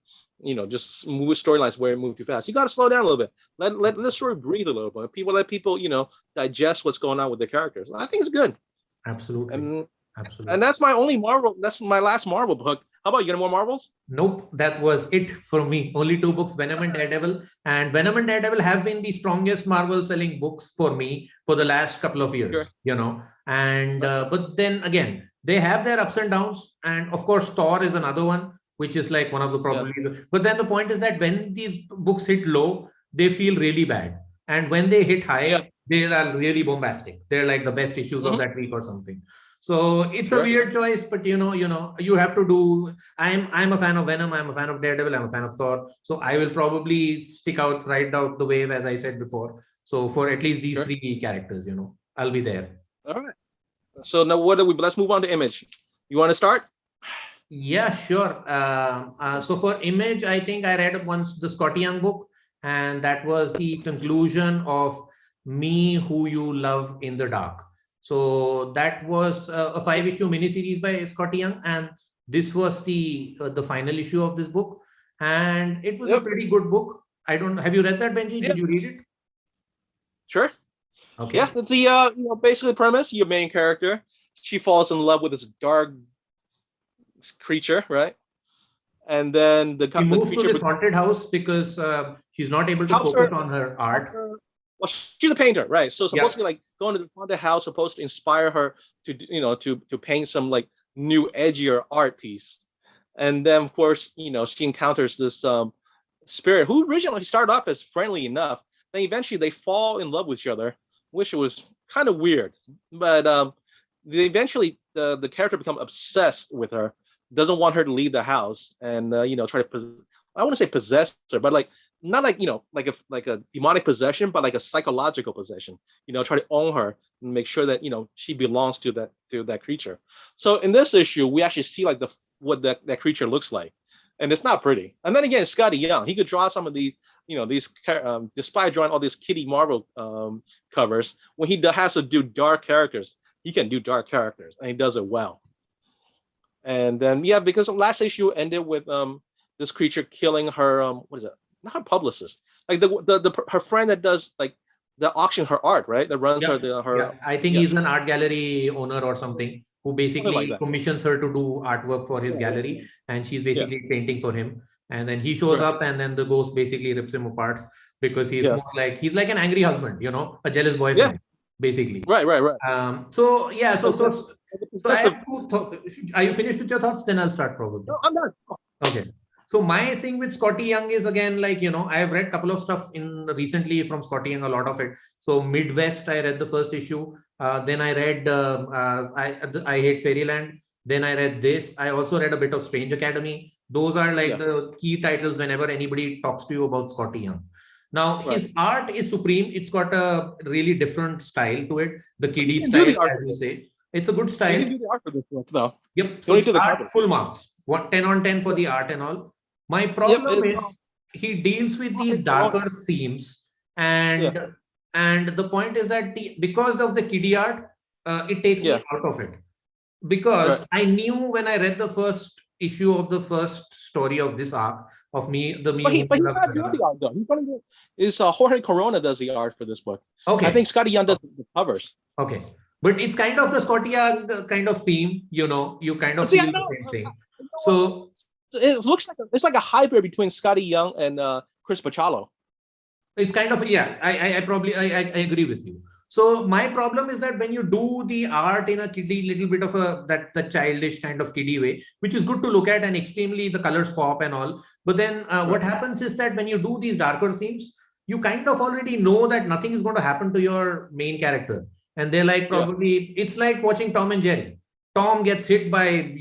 just move storylines where it move too fast. You got to slow down a little bit. Let the story breathe a little bit. Let people, digest what's going on with the characters. I think it's good. Absolutely. Absolutely. And that's my only Marvel. That's my last Marvel book. How about you? Got more Marvels? Nope, that was it for me. Only 2 books, Venom and Daredevil. And Venom and Daredevil have been the strongest Marvel selling books for me for the last couple of years, And but then again, they have their ups and downs. And of course, Thor is another one, which is like one of the probably. But then the point is that when these books hit low, they feel really bad. And when they hit high, they are really bombastic. They're like the best issues of that week or something. So it's a weird choice, but you have to do. I'm a fan of Venom. I'm a fan of Daredevil. I'm a fan of Thor. So I will probably ride out the wave, as I said before. So for at least these 3 characters, I'll be there. All right. So now let's move on to Image. You want to start? Yeah, sure. So for Image, I think I read once the Scotty Young book, and that was the conclusion of Me Who You Love in the Dark. So that was a 5-issue miniseries by Scotty Young, and this was the final issue of this book, and it was a pretty good book. Have you read that, Benji? Did you read it? Sure. Okay. Yeah, it's the basically premise. Your main character, she falls in love with this dark creature, right? And then she moves to this haunted house because she's not able to focus on her art. Well, she's a painter, right? So supposed to be like going to the haunted house, supposed to inspire her to to paint some like new edgier art piece. And then of course, she encounters this spirit who originally started off as friendly enough. Then eventually they fall in love with each other, which was kind of weird. But eventually the character becomes obsessed with her, doesn't want her to leave the house, and try to I want to say possess her, but like not like like a demonic possession, but like a psychological possession. Try to own her and make sure that she belongs to that creature. So in this issue, we actually see like what that creature looks like, and it's not pretty. And then again, Scotty Young, he could draw some of these despite drawing all these Kitty Marvel covers, when he has to do dark characters, he can do dark characters, and he does it well. And then because the last issue ended with this creature killing her what is it? Not her publicist, like her friend that does like the auction her art, right? That runs her. Yeah. I think he's an art gallery owner or something who basically commissions her to do artwork for his gallery, and she's basically painting for him. And then he shows up, and then the ghost basically rips him apart because he's more like an angry husband, a jealous boyfriend, basically. Right. So I have to are you finished with your thoughts? Then I'll start probably. No, I'm done. Okay. So my thing with Scotty Young is again, I've read a couple of stuff recently from Scotty Young, a lot of it. So Midwest, I read the first issue. Then I read I Hate Fairyland. Then I read this. I also read a bit of Strange Academy. Those are like the key titles whenever anybody talks to you about Scotty Young. Now, his art is supreme. It's got a really different style to it. The kiddie style, as you say. It's a good style. You can do the art for this one, though. Yep. So the art, full marks. 10 on 10 for the art and all. My problem is he deals with these darker themes, and the point is that because of the kiddie art, it takes me out of it. Because I knew when I read the first issue of the first story of this arc of me. But he's not doing the art though. He's going to do Jorge Corona does the art for this book. Okay. I think Scotty Young does the covers. Okay. But it's kind of the Scotty Young kind of theme, you kind of feel the same thing. So it looks like it's like a hybrid between Scotty Young and Chris Bachalo. It's kind of I agree with you. So my problem is that when you do the art in a kiddie, little bit of the childish kind of kiddie way, which is good to look at and extremely the colors pop and all. But then what happens is that when you do these darker themes, you kind of already know that nothing is going to happen to your main character. And they're like, probably, it's like watching Tom and Jerry. Tom gets hit by,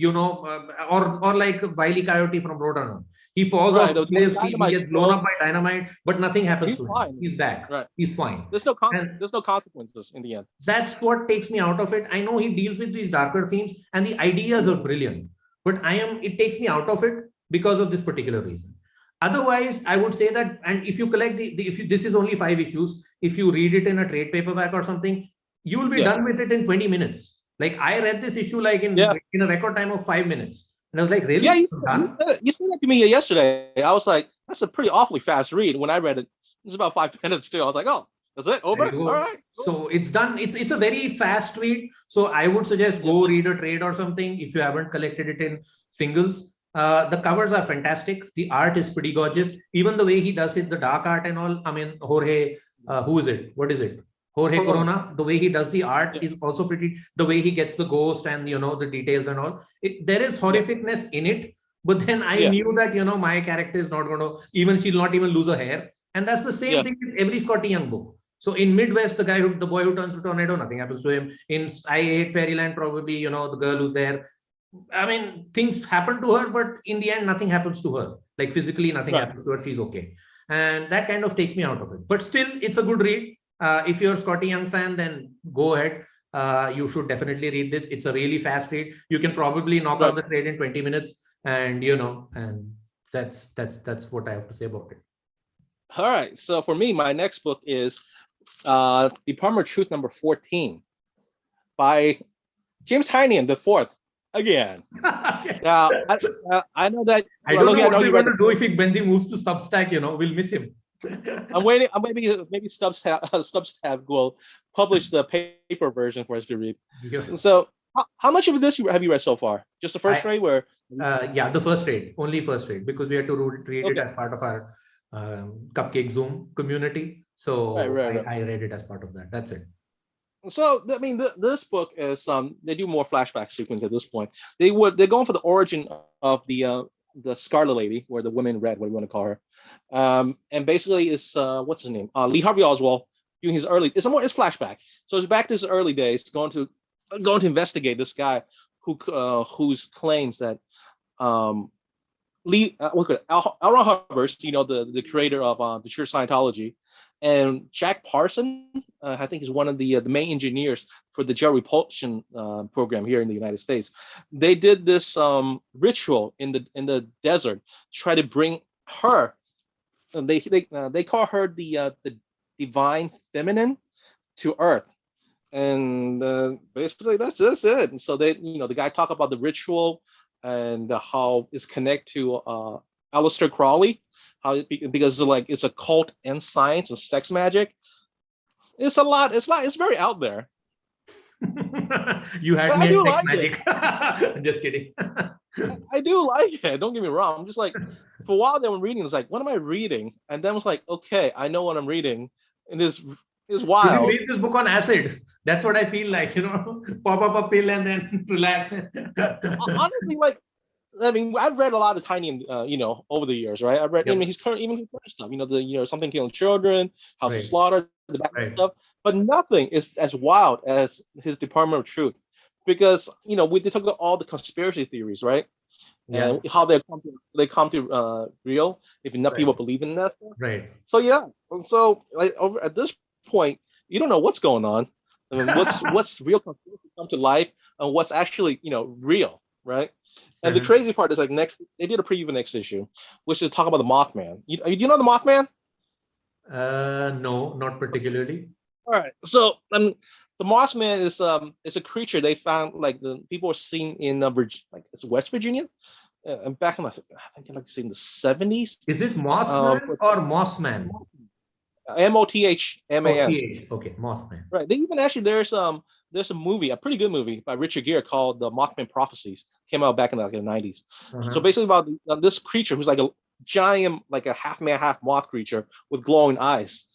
or like Wile E. Coyote from Roadrunner. He falls off the cliff, he gets blown up by dynamite, but nothing happens to him. He's back. Right. He's fine. There's no consequences in the end. That's what takes me out of it. I know he deals with these darker themes and the ideas are brilliant, but it takes me out of it because of this particular reason. Otherwise, I would say that, and if you collect this is only 5 issues, if you read it in a trade paperback or something, you will be done with it in 20 minutes. Like I read this issue like in a record time of 5 minutes. And I was like, really? Yeah, you said that to me yesterday. I was like, that's a pretty awfully fast read. When I read it, it was about 5 minutes too. I was like, oh, that's it, over? All right. So it's done. It's a very fast read. So I would suggest go read a trade or something if you haven't collected it in singles. The covers are fantastic. The art is pretty gorgeous. Even the way he does it, the dark art and all. I mean, Jorge, who is it? What is it? Jorge Corona, the way he does the art is also pretty, the way he gets the ghost and, the details and all. There is horrificness in it, but then I knew that, my character is not going to, she'll not even lose her hair. And that's the same thing with every Scotty Young book. So in Midwest, the boy who turns to tornado, nothing happens to him. In I Hate Fairyland, probably, the girl who's there. I mean, things happen to her, but in the end, nothing happens to her. Like physically, nothing happens to her. She's okay. And that kind of takes me out of it. But still, it's a good read. If you're a Scotty Young fan, then go ahead. You should definitely read this. It's a really fast read. You can probably knock out the trade in 20 minutes, and and that's what I have to say about it. All right. So for me, my next book is Department of Truth number 14 by James Tynion the Fourth. Again. Now I know that. I don't know what we're going to do if Benji moves to Substack. We'll miss him. I'm waiting. Maybe Substack will publish the paper version for us to read. Yeah. So, how much of this have you read so far? Just the first trade, where? The first trade, only first trade, because we had to read it as part of our Cupcake Zoom community. So I read it as part of that. That's it. So I mean, this book is they do more flashback sequence at this point. They're going for the origin of the Scarlet Lady, or the Woman in Red, what do you want to call her? And basically, it's what's his name? Lee Harvey Oswald doing his early. It's flashback. So it's back to his early days, going to investigate this guy whose claims that L. Ron Hubbard, the creator of the Church Scientology, and Jack Parson, I think is one of the main engineers for the jet repulsion program here in the United States. They did this ritual in the desert to try to bring her. They call her the divine feminine to Earth, and basically that's just it. And so the guy talked about the ritual and how it's connected to Aleister Crowley. Because it's a cult and science and sex magic. It's a lot. It's very out there. You had me at sex magic. I'm just kidding. I do like it. Don't get me wrong. I'm just like, for a while they were reading, it's like, what am I reading? And then it was like, okay, I know what I'm reading. And it's wild. You read this book on acid. That's what I feel like, pop up a pill and then relax. Honestly, I mean, I've read a lot of Tynion, over the years, right? I've read his current stuff, Something Killing Children, House of Slaughter, the background stuff, but nothing is as wild as his Department of Truth, because we talk about all the conspiracy theories, right? Yeah. And how they come to real if enough people believe in that. Right. So over at this point, you don't know what's going on. I mean, what's real conspiracy come to life and what's actually real, right? And the crazy part is they did a preview of next issue, which is talk about the Mothman. Do you know the Mothman? No, not particularly. All right. So the Mothman is a creature they found, the people were seen in it's West Virginia, and back in I think in the 70s. Is it Mothman or Mossman? Mothman. Okay, Mothman. Right. They even actually there's a movie, a pretty good movie by Richard Gere called The Mothman Prophecies. Came out back in the 90s. So basically about this creature who's like giant, like a half man, half moth creature with glowing eyes.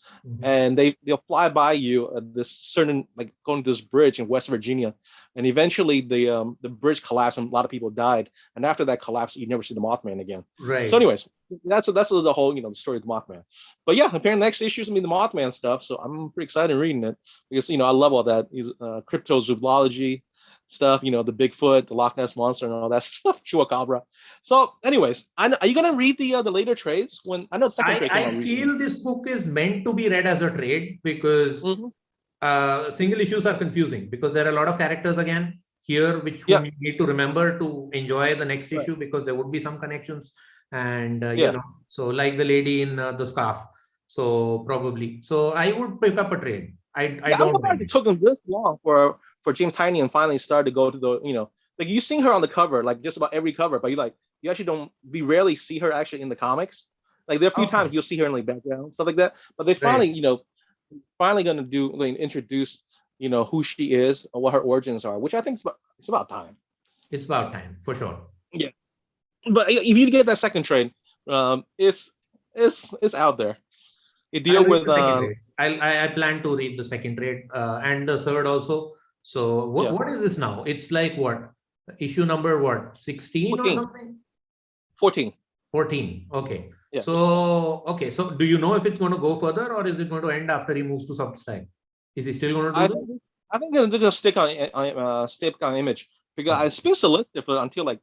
And they'll fly by you at this certain, like going to this bridge in West Virginia, and eventually the bridge collapsed and a lot of people died. And after that collapse, you never see the Mothman again. Right. So, anyways, that's the whole the story of the Mothman. But yeah, apparently next issue is gonna be the Mothman stuff. So I'm pretty excited reading it because I love all that cryptozoology stuff. The Bigfoot, the Loch Ness monster, and all that stuff. Chupacabra. So, anyways, are you gonna read the later trades? When I know the second trade came out recently. I feel this book is meant to be read as a trade because single issues are confusing because there are a lot of characters again here which you need to remember to enjoy the next issue because there would be some connections and so like the lady in the scarf. So probably. So I would pick up a trade. I don't know it took them this long for James Tynion finally started to go to the like you've seen her on the cover, like just about every cover, but you actually we rarely see her actually in the comics. Like there are a few times you'll see her in like background, stuff like that. But they finally, finally gonna introduce, who she is or what her origins are, which I think it's about time. It's about time for sure. Yeah. But if you get that second trade, it's out there. It deal with I plan to read the second trade and the third also. So what is this now? It's like what? Issue number 16 or something? 14. 14. Okay. Yeah. So do you know if it's going to go further or is it going to end after he moves to Substack? Is he still going to do this? I think they're going to stick on Image because it's been solicited for until like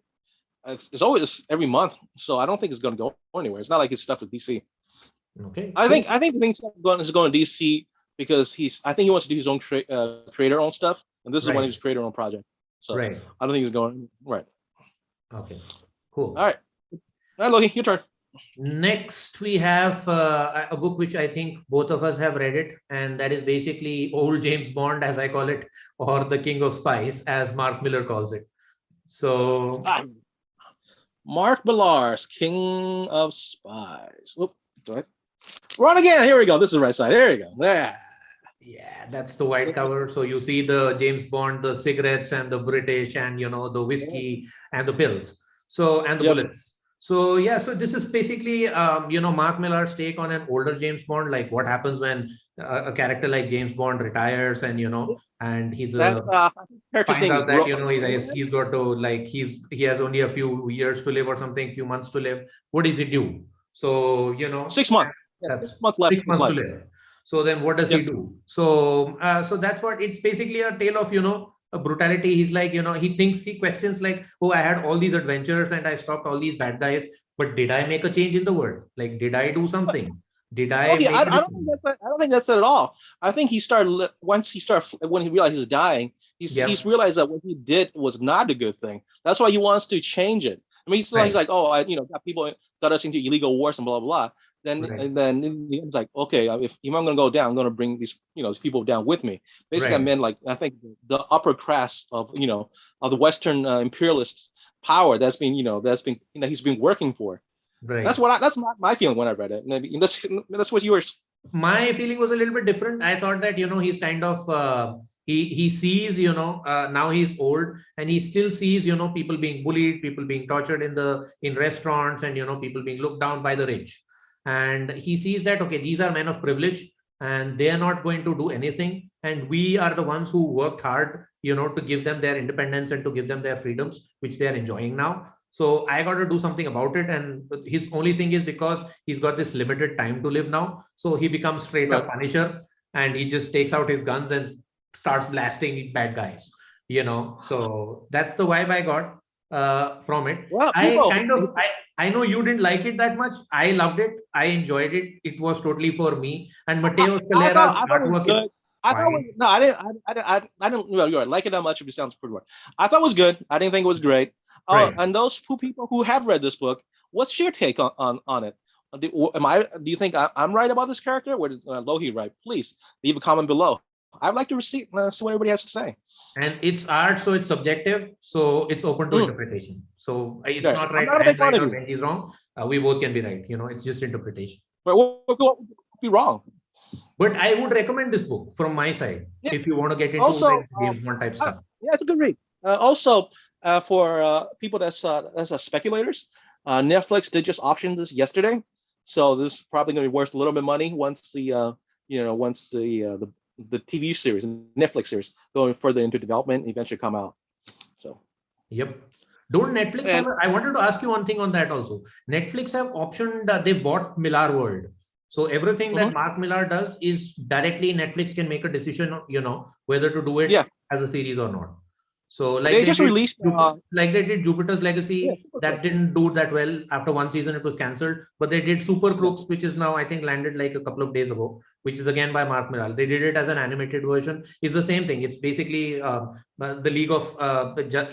it's always every month. So I don't think it's going to go anywhere. It's not like his stuff with DC. Okay. I think the thing is going to DC because I think he wants to do his own creator-owned stuff, and this is one of his creator-owned project. So I don't think he's going right. Okay. Cool. All right, Loki, your turn. Next, we have a book which I think both of us have read it, and that is basically Old James Bond, as I call it, or the King of Spies, as Mark Millar calls it. So, Mark Millar's King of Spies. Whoop, sorry. Run again. Here we go. This is the right side. There you go. Yeah, that's the white cover. So you see the James Bond, the cigarettes and the British and, the whiskey and the pills. So, and the bullets. So, so this is basically, Mark Millar's take on an older James Bond, like what happens when a character like James Bond retires and, and he's finds out that, he's got to, like, he has only a few years to live or something, few months to live. What does he do? So, 6 months. That's 6 months left. 6 months to live. So then what does he do? So so that's what it's basically a tale of, a brutality. He's like, he questions like, oh, I had all these adventures and I stopped all these bad guys, but did I make a change in the world? Like, did I do something? Did I? I don't think that's it at all. I think when he realized he's dying, he's realized that what he did was not a good thing. That's why he wants to change it. I mean, he's like, oh, got people got us into illegal wars and blah, blah, blah. And then it's like, okay, if I'm going to go down, I'm going to bring these, these people down with me. Basically, I meant like, I think the upper class of, of the Western imperialist power that's been he's been working for. Right. That's my feeling when I read it. Maybe that's what yours. My feeling was a little bit different. I thought that, he's kind of, he sees, now he's old and he still sees, people being bullied, people being tortured in restaurants and, people being looked down by the rich. And he sees that, okay, these are men of privilege and they are not going to do anything. And we are the ones who worked hard, to give them their independence and to give them their freedoms, which they are enjoying now. So I got to do something about it. And his only thing is because he's got this limited time to live now. So he becomes straight up Punisher and he just takes out his guns and starts blasting bad guys, So that's the vibe I got from it. Well, I know you didn't like it that much. I loved it. I enjoyed it. It was totally for me. And Mateo Scalera's artwork is I didn't like it that much. It sounds pretty well. I thought it was good. I didn't think it was great. And those people who have read this book, what's your take on it? Do you think I'm right about this character? Or did Lohit right? Please leave a comment below. I'd like to see what everybody has to say. And it's art, so it's subjective, so it's open to interpretation. So it's not right. I'm right or Benji's wrong. We both can be right. It's just interpretation. But we'll be wrong. But I would recommend this book from my side if you want to get into James Bond type stuff. Yeah, it's a good read. Also, for people that's speculators, Netflix did just option this yesterday, so this is probably going to be worth a little bit of money once the TV series, Netflix series, going further into development, eventually come out. So. Yep. Don't Netflix have? I wanted to ask you one thing on that also. Netflix have optioned. They bought Millar World, so everything that Mark Millar does is directly Netflix can make a decision. Whether to do it as a series or not. So like they just released, like they did Jupiter's Legacy, that didn't do that well. After one season, it was cancelled. But they did Super Crooks, which is now I think landed like a couple of days ago, which is again by Mark Millar. They did it as an animated version. It's the same thing. It's basically the League of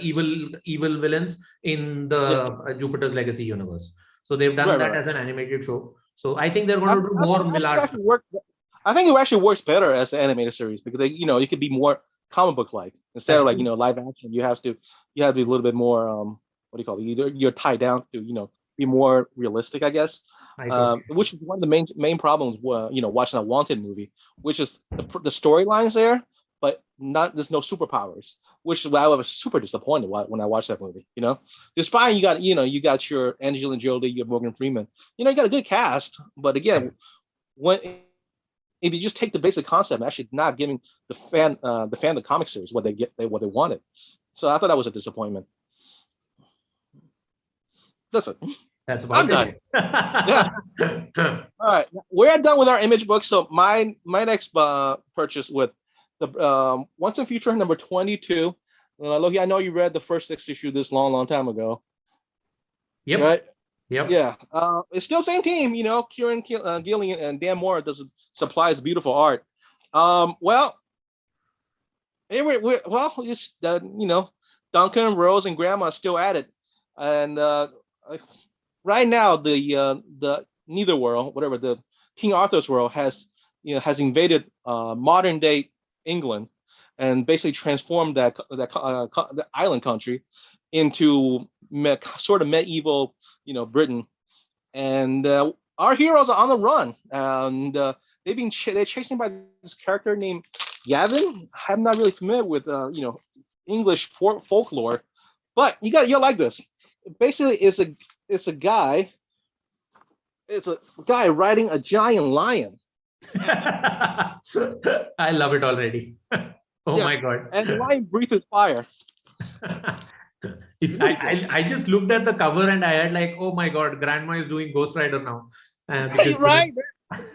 evil villains in the Jupiter's Legacy universe. So they've done that as an animated show. So I think they're going to do more Millar. I think it actually works better as an animated series because it could be more comic book like instead of like live action. You have to be a little bit more what do you call it? You're tied down to be more realistic, I guess. Which is one of the main problems watching a Wanted movie, which is the storylines there, but there's no superpowers, which is why I was super disappointed when I watched that movie. Despite you got your Angelina Jolie, you have Morgan Freeman, you got a good cast, but again, if you just take the basic concept, actually not giving the fan the comic series what they wanted, so I thought that was a disappointment. That's it. That's about I'm done. Yeah. All right, we're done with our image book. So my next purchase with the Once and Future number 22. Lohit, I know you read the first 6 issue this long time ago. Yep. Right. Yep. Yeah. It's still same team. Kieran Gillian and Dan Mora supplies beautiful art. Well, Duncan, Rose, and Grandma are still at it, and right now the Nether World, whatever, the King Arthur's world has invaded modern day England and basically transformed the island country into sort of medieval Britain, and our heroes are on the run, and they're chasing by this character named Gavin. I'm not really familiar with English folklore, but you'll like this. Basically, it's a guy riding a giant lion. I love it already. My God! And the lion breathes fire. If I just looked at the cover and I had like, oh my God, Grandma is doing Ghost Rider now. Right.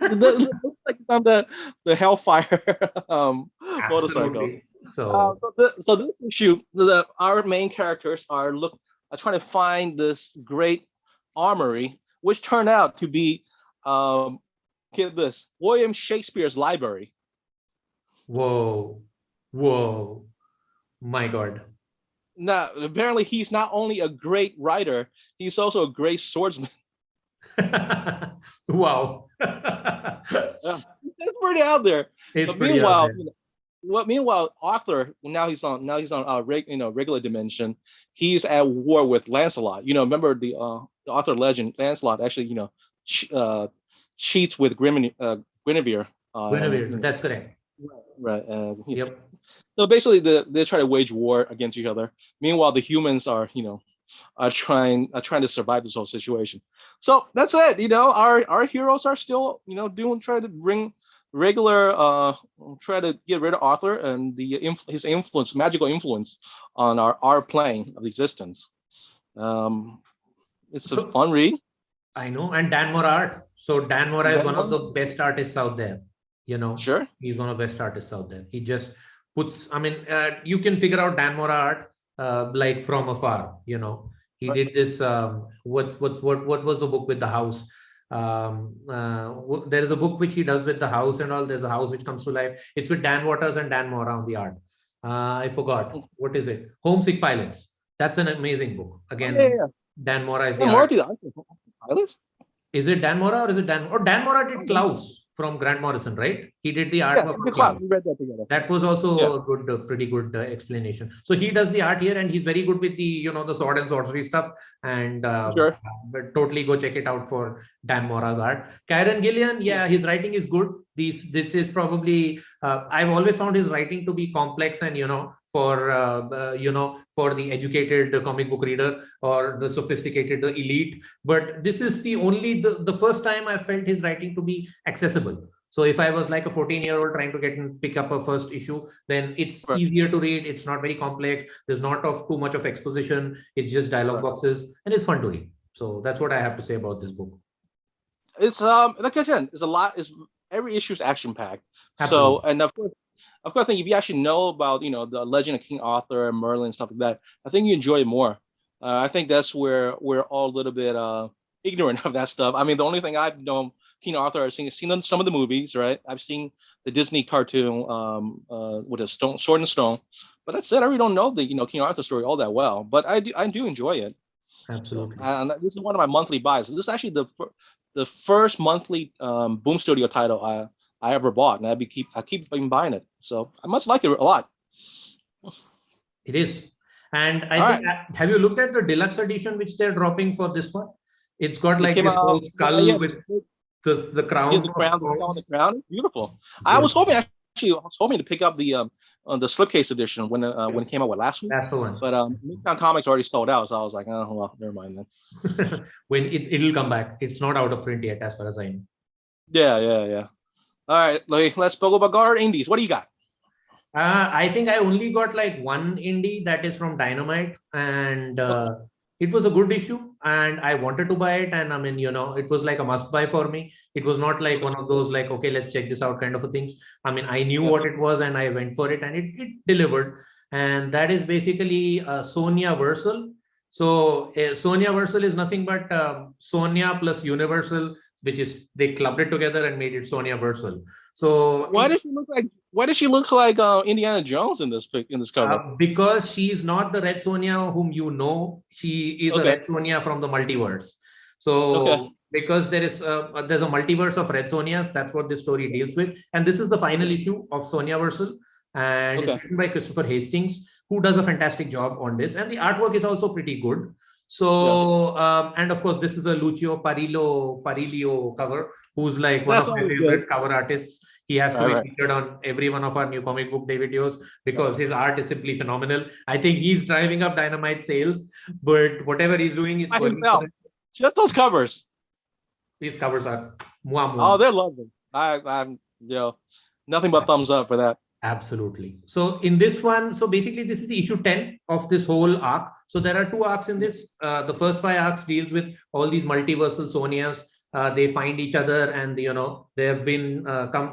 It looks like it's on the Hellfire motorcycle. So this issue, our main characters are trying to find this great armory, which turned out to be William Shakespeare's library. Whoa, my God. Now, apparently he's not only a great writer, he's also a great swordsman. Wow. It's pretty out there. But meanwhile, Arthur, now he's on regular dimension. He's at war with Lancelot. Remember the Arthur legend, Lancelot actually cheats with Guinevere. Guinevere, that's correct. Right. Yep. So basically, they try to wage war against each other. Meanwhile, the humans are trying to survive this whole situation. So that's it. Our heroes are still try to bring regular try to get rid of Arthur and his magical influence on our plane of existence. It's a fun read. I know, and Dan Mora art. So Dan Mora is one of the best artists out there. Sure, he's one of the best artists out there. He just puts. You can figure out Dan Mora art like from afar. He did this. What was the book with the house? There is a book which he does with the house and all. There's a house which comes to life. It's with Dan Waters and Dan Mora on the art. I forgot. What is it? Homesick Pilots. That's an amazing book. Again, Dan Mora is the art. Is it Dan Mora or is it Dan? Or Dan Mora did Klaus from Grant Morrison, right? He did the art. We read that together. That was also a good, pretty good explanation. So he does the art here, and he's very good with the the sword and sorcery stuff. And sure, but totally go check it out for Dan Mora's art. Kieran Gillian, his writing is good. This is probably I've always found his writing to be complex and for the educated comic book reader or the sophisticated, the elite. But this is the first time I felt his writing to be accessible. So if I was like a 14-year-old trying to pick up a first issue, then it's easier to read. It's not very complex. There's not too much of exposition. It's just dialogue boxes, and it's fun to read. So that's what I have to say about this book. It's like I said, it's a lot. It's every issue is action packed. So, and of course, I think if you actually know about the Legend of King Arthur and Merlin and stuff like that, I think you enjoy it more. I think that's where we're all a little bit ignorant of that stuff. I mean, the only thing I've known King Arthur, I've seen some of the movies, right? I've seen the Disney cartoon with a Sword and Stone, but that's it. I really don't know the King Arthur story all that well, but I do enjoy it. Absolutely. And this is one of my monthly buys. This is actually the first monthly Boom Studio title I ever bought, and I keep buying it. So I must like it a lot. It is. And I think, have you looked at the deluxe edition which they're dropping for this one? It's got like a whole skull with the crown. The crown. Beautiful. Yeah. I was hoping to pick up the slipcase edition when it came out last week. That's the one. But Midtown Comics already sold out, so I was like, oh well, never mind then. When it'll come back. It's not out of print yet, as far as I know. Yeah. All right, let's talk about our indies. What do you got? I think I only got like one indie that is from Dynamite, and it was a good issue, and I wanted to buy it. And I mean, it was like a must buy for me. It was not like one of those like, okay, let's check this out kind of a things. I mean, I knew what it was and I went for it, and it delivered. And that is basically Sonia Versal. So Sonia Versal is nothing but Sonia plus Universal, which is they clubbed it together and made it Sonia Versal. So why does she look like Indiana Jones in this cover? Because she's not the Red Sonja whom you know. She is a Red Sonja from the multiverse. So because there's a multiverse of Red Sonjas, that's what this story deals with. And this is the final issue of Sonia Versal, and it's written by Christopher Hastings, who does a fantastic job on this. And the artwork is also pretty good. So and of course, this is a Lucio Parilio cover, who's like one of my favorite cover artists. He has to be featured on every one of our new comic book day videos because his art is simply phenomenal. I think he's driving up Dynamite sales, but whatever he's doing, it's going. Just those covers. These covers are Oh, they're lovely. I'm nothing but thumbs up for that. Absolutely. So in this one, so basically this is the issue 10 of this whole arc. So there are 2 arcs in this. The first 5 arcs deals with all these multiversal Sonias. They find each other, and they have been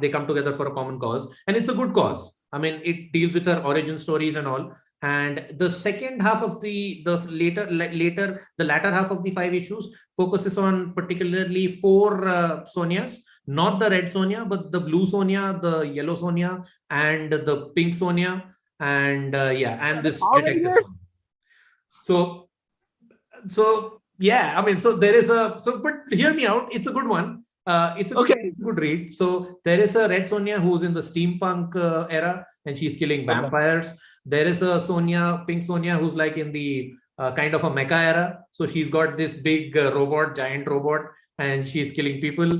they come together for a common cause, and it's a good cause. I mean, it deals with her origin stories and all. And the second half of the latter half of the 5 issues focuses on particularly 4 Sonias, not the Red Sonja, but the Blue Sonja, the Yellow Sonja, and the Pink Sonja, and and this detective. So yeah, I mean, so there is but hear me out. It's a good one. It's a good read. So there is a Red Sonja who's in the steampunk era, and she's killing vampires. There is a Pink Sonja, who's like in the kind of a mecha era. So she's got this big giant robot, and she's killing people.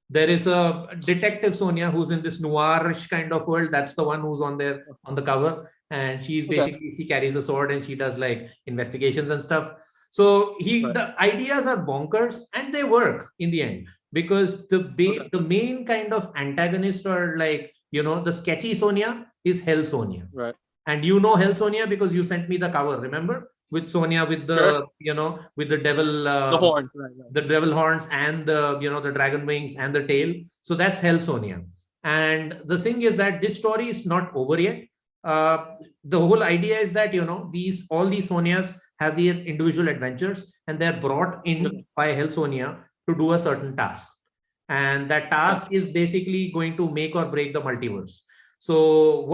There is a Detective Sonja who's in this noirish kind of world. That's the one who's on the cover, and she's basically she carries a sword and she does like investigations and stuff. So the ideas are bonkers, and they work in the end, because the main kind of antagonist, or like the sketchy Sonja, is Hell Sonja. Right. And Hell Sonja because you sent me the cover, remember? With Sonja with the with the devil the horns, the devil horns, and the the dragon wings and the tail. So that's Hell Sonja. And the thing is that this story is not over yet. The whole idea is that all these Sonias have their individual adventures, and they're brought in by Hell Sonja to do a certain task, and that task is basically going to make or break the multiverse. So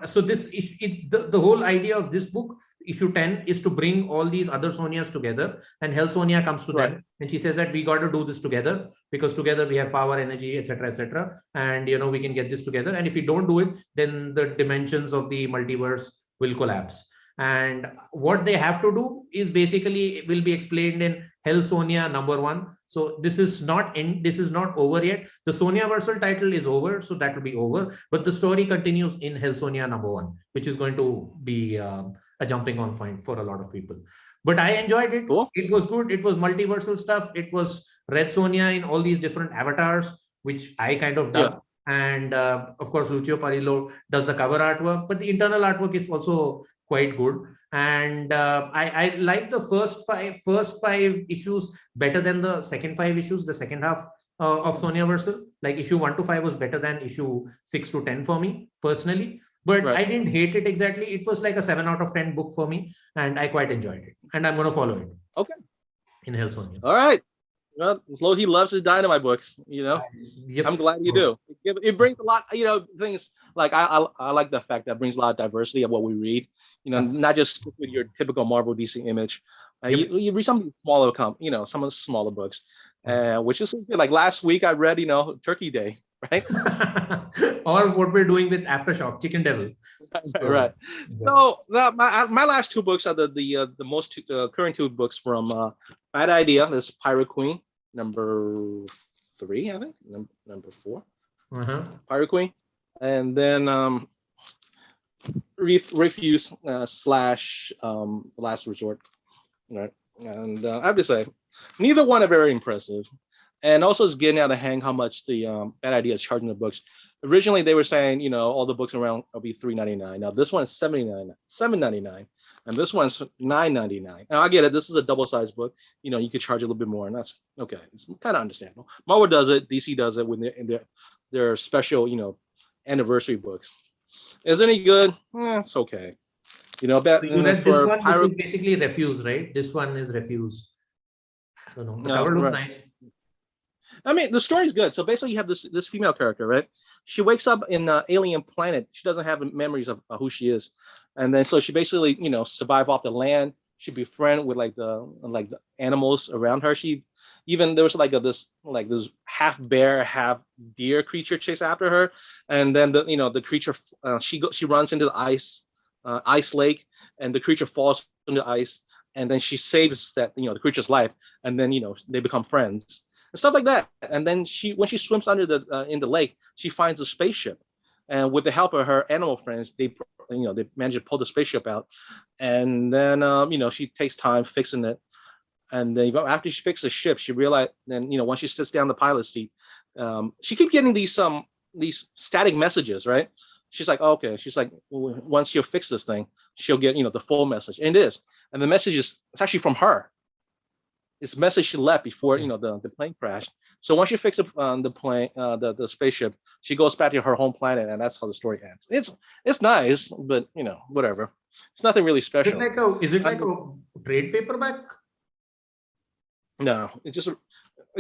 so this is the whole idea of this book, issue 10, is to bring all these other Sonias together, and Hell Sonja comes to them, and she says that we got to do this together, because together we have power, energy, etc., and we can get this together, and if we don't do it, then the dimensions of the multiverse will collapse. And what they have to do is basically will be explained in Hell Sonia #1. So this is not over yet. The Sonia Versal title is over, so that will be over. But the story continues in Hell Sonia #1, which is going to be a jumping on point for a lot of people. But I enjoyed it. Cool. It was good. It was multiversal stuff. It was Red Sonia in all these different avatars, which I kind of dug. Yeah. And of course, Lucio Parillo does the cover artwork, but the internal artwork is also quite good. And I like the first five issues better than the second 5 issues. The second half of Sonia Versal, like issue 1 to 5 was better than issue 6 to 10 for me personally. But I didn't hate it exactly. It was like a 7 out of 10 book for me, and I quite enjoyed it. And I'm going to follow it. Okay. In Hell Sonia. All right. Well, Lohit loves his Dynamite books. Yep, I'm glad you do. It brings a lot. Things like I like the fact that it brings a lot of diversity of what we read. Not just with your typical Marvel DC Image. You read some of the smaller, some of the smaller books, which is good. Like last week, I read, Turkey Day, right? Or what we're doing with Aftershock, Chicken Devil. Right. So my last 2 books are the most current 2 books from Bad Idea. This Pirate Queen, number 3, I think, number 4. Pirate Queen, and then Refuse / Last Resort. Right. And I have to say, neither one are very impressive. And also it's getting out of hand how much the Bad Idea is charging the books. Originally they were saying, all the books around will be $3.99. Now this one is $7.99, and this one's $9.99. Now I get it. This is a double-sized book. You could charge a little bit more, and that's okay. It's kind of understandable. Marvel does it. DC does it when they're in their special, anniversary books. Is it any good? It's okay. You read this one, which is basically Refuse, right? This one is Refuse. I don't know. The cover looks nice. I mean, the story's good. So basically, you have this female character, right? She wakes up in an alien planet. She doesn't have memories of who she is, and then so she basically, survive off the land. She befriend with like the animals around her. There was this half bear, half deer creature chase after her, and then the creature she runs into the ice lake, and the creature falls into ice, and then she saves the creature's life, and then they become friends and stuff like that. And then when she swims under in the lake, she finds a spaceship, and with the help of her animal friends, they manage to pull the spaceship out, and then she takes time fixing it. And then after she fixes the ship, she realized, then once she sits down in the pilot seat, she keeps getting these static messages, right? She's like, oh, okay. She's like, well, once she'll fix this thing, she'll get the full message, and it is. And the message it's actually from her. It's a message she left before the plane crashed. So once she fixes the plane, the spaceship, she goes back to her home planet, and that's how the story ends. It's nice, but whatever. It's nothing really special. Is it like a trade paperback? No, it's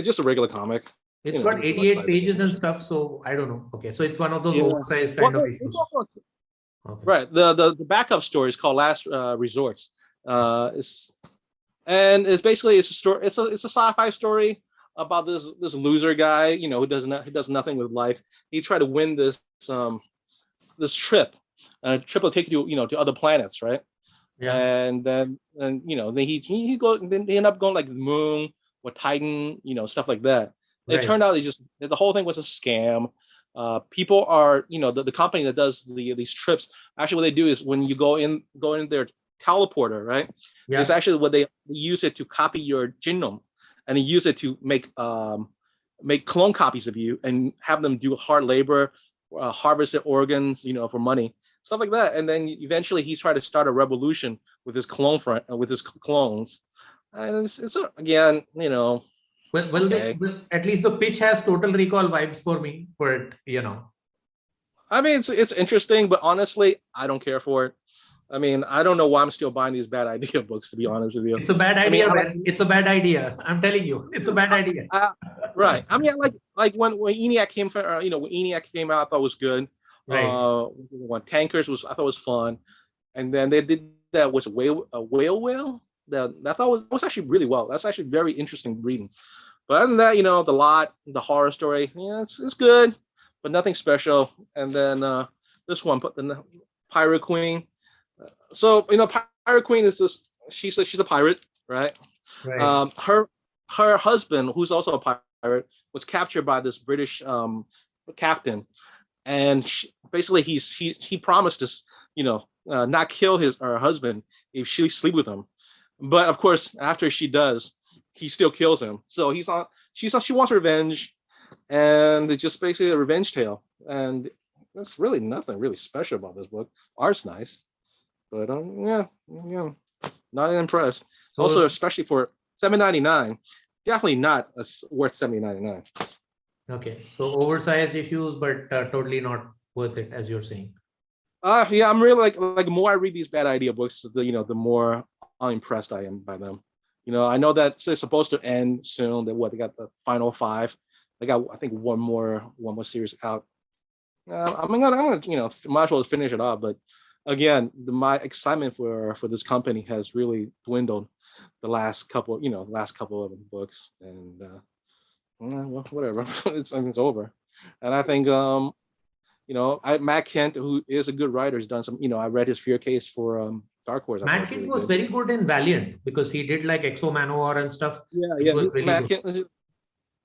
just a regular comic. It's got 88 pages and stuff, so I don't know. Okay, so it's one of those oversized kind of issues. Okay. Right. The backup story is called Last Resorts. It's basically a story. It's a sci-fi story about this loser guy, who does nothing with life. He tried to win this trip. A trip will take you to other planets, right? Yeah. And then then he end up going like the moon or Titan, stuff like that. Right. It turned out the whole thing was a scam. People are, the company that does these trips, actually what they do is when you go in their teleporter, right? Yeah. It's actually what they use it to copy your genome, and they use it to make clone copies of you and have them do hard labor, harvest their organs, for money, stuff like that. And then eventually he's trying to start a revolution with his clones. And it's again, Well, okay. At least the pitch has Total Recall vibes for me. But I mean, it's interesting, but honestly, I don't care for it. I mean, I don't know why I'm still buying these Bad Idea books, to be honest with you. It's a bad idea, man. It's a bad idea. I'm telling you, it's a bad idea. Right. I mean, like when ENIAC came when ENIAC came out, I thought it was good. Right. When Tankers I thought was fun, and then they did that was whale. That I thought was actually really well. That's actually very interesting reading. But other than that, the Lot, the horror story, it's good, but nothing special. And then this one, the Pirate Queen. So Pirate Queen is this. She's a pirate, right? Right. Her husband, who's also a pirate, was captured by this British captain, and basically he promised to not kill her husband if she sleep with him, but of course after she does, he still kills him. So she wants revenge, and it's just basically a revenge tale. And there's really nothing really special about this book. Art's nice, but yeah, not impressed. Also, So, especially for $7.99, definitely not worth $7.99. okay. So oversized issues, but totally not worth it, as you're saying. Yeah, I'm really like the more I read these bad idea books, the more unimpressed I am by them. I know that it's supposed to end soon. They got the final five. They got, I think, one more series out. I'm gonna might as well finish it off. But again, my excitement for this company has really dwindled the last couple of books, and well, whatever. It's over. And I think Matt Kent, who is a good writer, has done some. I read his Fear Case for Dark Horse. I thought it was Matt King really was good. very good in Valiant because he did like Exo Manowar and stuff. Yeah, It yeah. was really Matt good. Kent.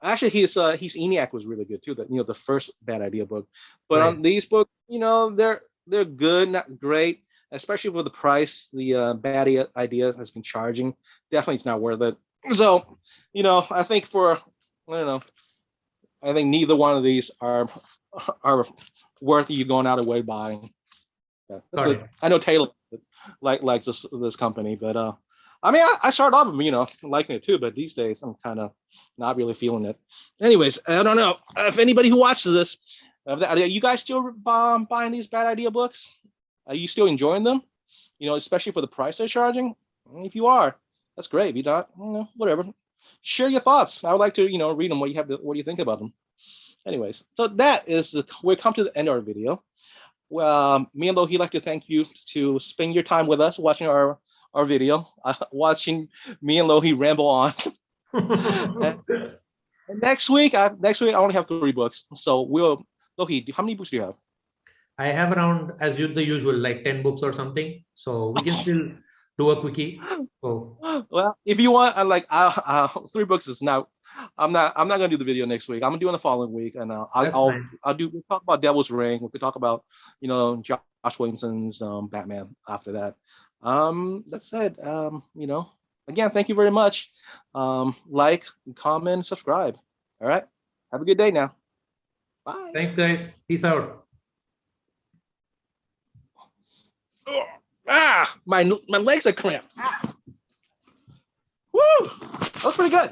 Actually, his ENIAC was really good too. The first Bad Idea book. But Right. on these books, they're good, not great, especially for the price the Bad Idea has been charging. Definitely, it's not worth it. So, I think I think neither one of these are worth you going out of way buying. Yeah, that's Got it. it. I know Taylor likes this company, but I mean, I started off, liking it too, but these days I'm kind of not really feeling it. Anyways, I don't know if anybody who watches this, are you guys still buying these Bad Idea books? Are you still enjoying them? Especially for the price they're charging. If you are, that's great. If you not, whatever. Share your thoughts. I would like to, read them. What do you think about them? Anyways, so we come to the end of our video. Well, me and Lohi like to thank you to spend your time with us watching our video, watching me and Lohi ramble on. and, and next week I only have 3 books, so Lohi, how many books do you have? I have around, as you the usual, like 10 books or something. So we can still do a quickie. So Well, if you want, 3 books is not. I'm not gonna do the video next week. I'm gonna do it the following week, and that's fine. we'll talk about Devil's Ring. We could talk about Josh Williamson's Batman after that. That said, again, thank you very much. Like, comment, subscribe. All right. Have a good day now. Bye. Thanks, guys. Peace out. My legs are cramped. Woo! That was pretty good.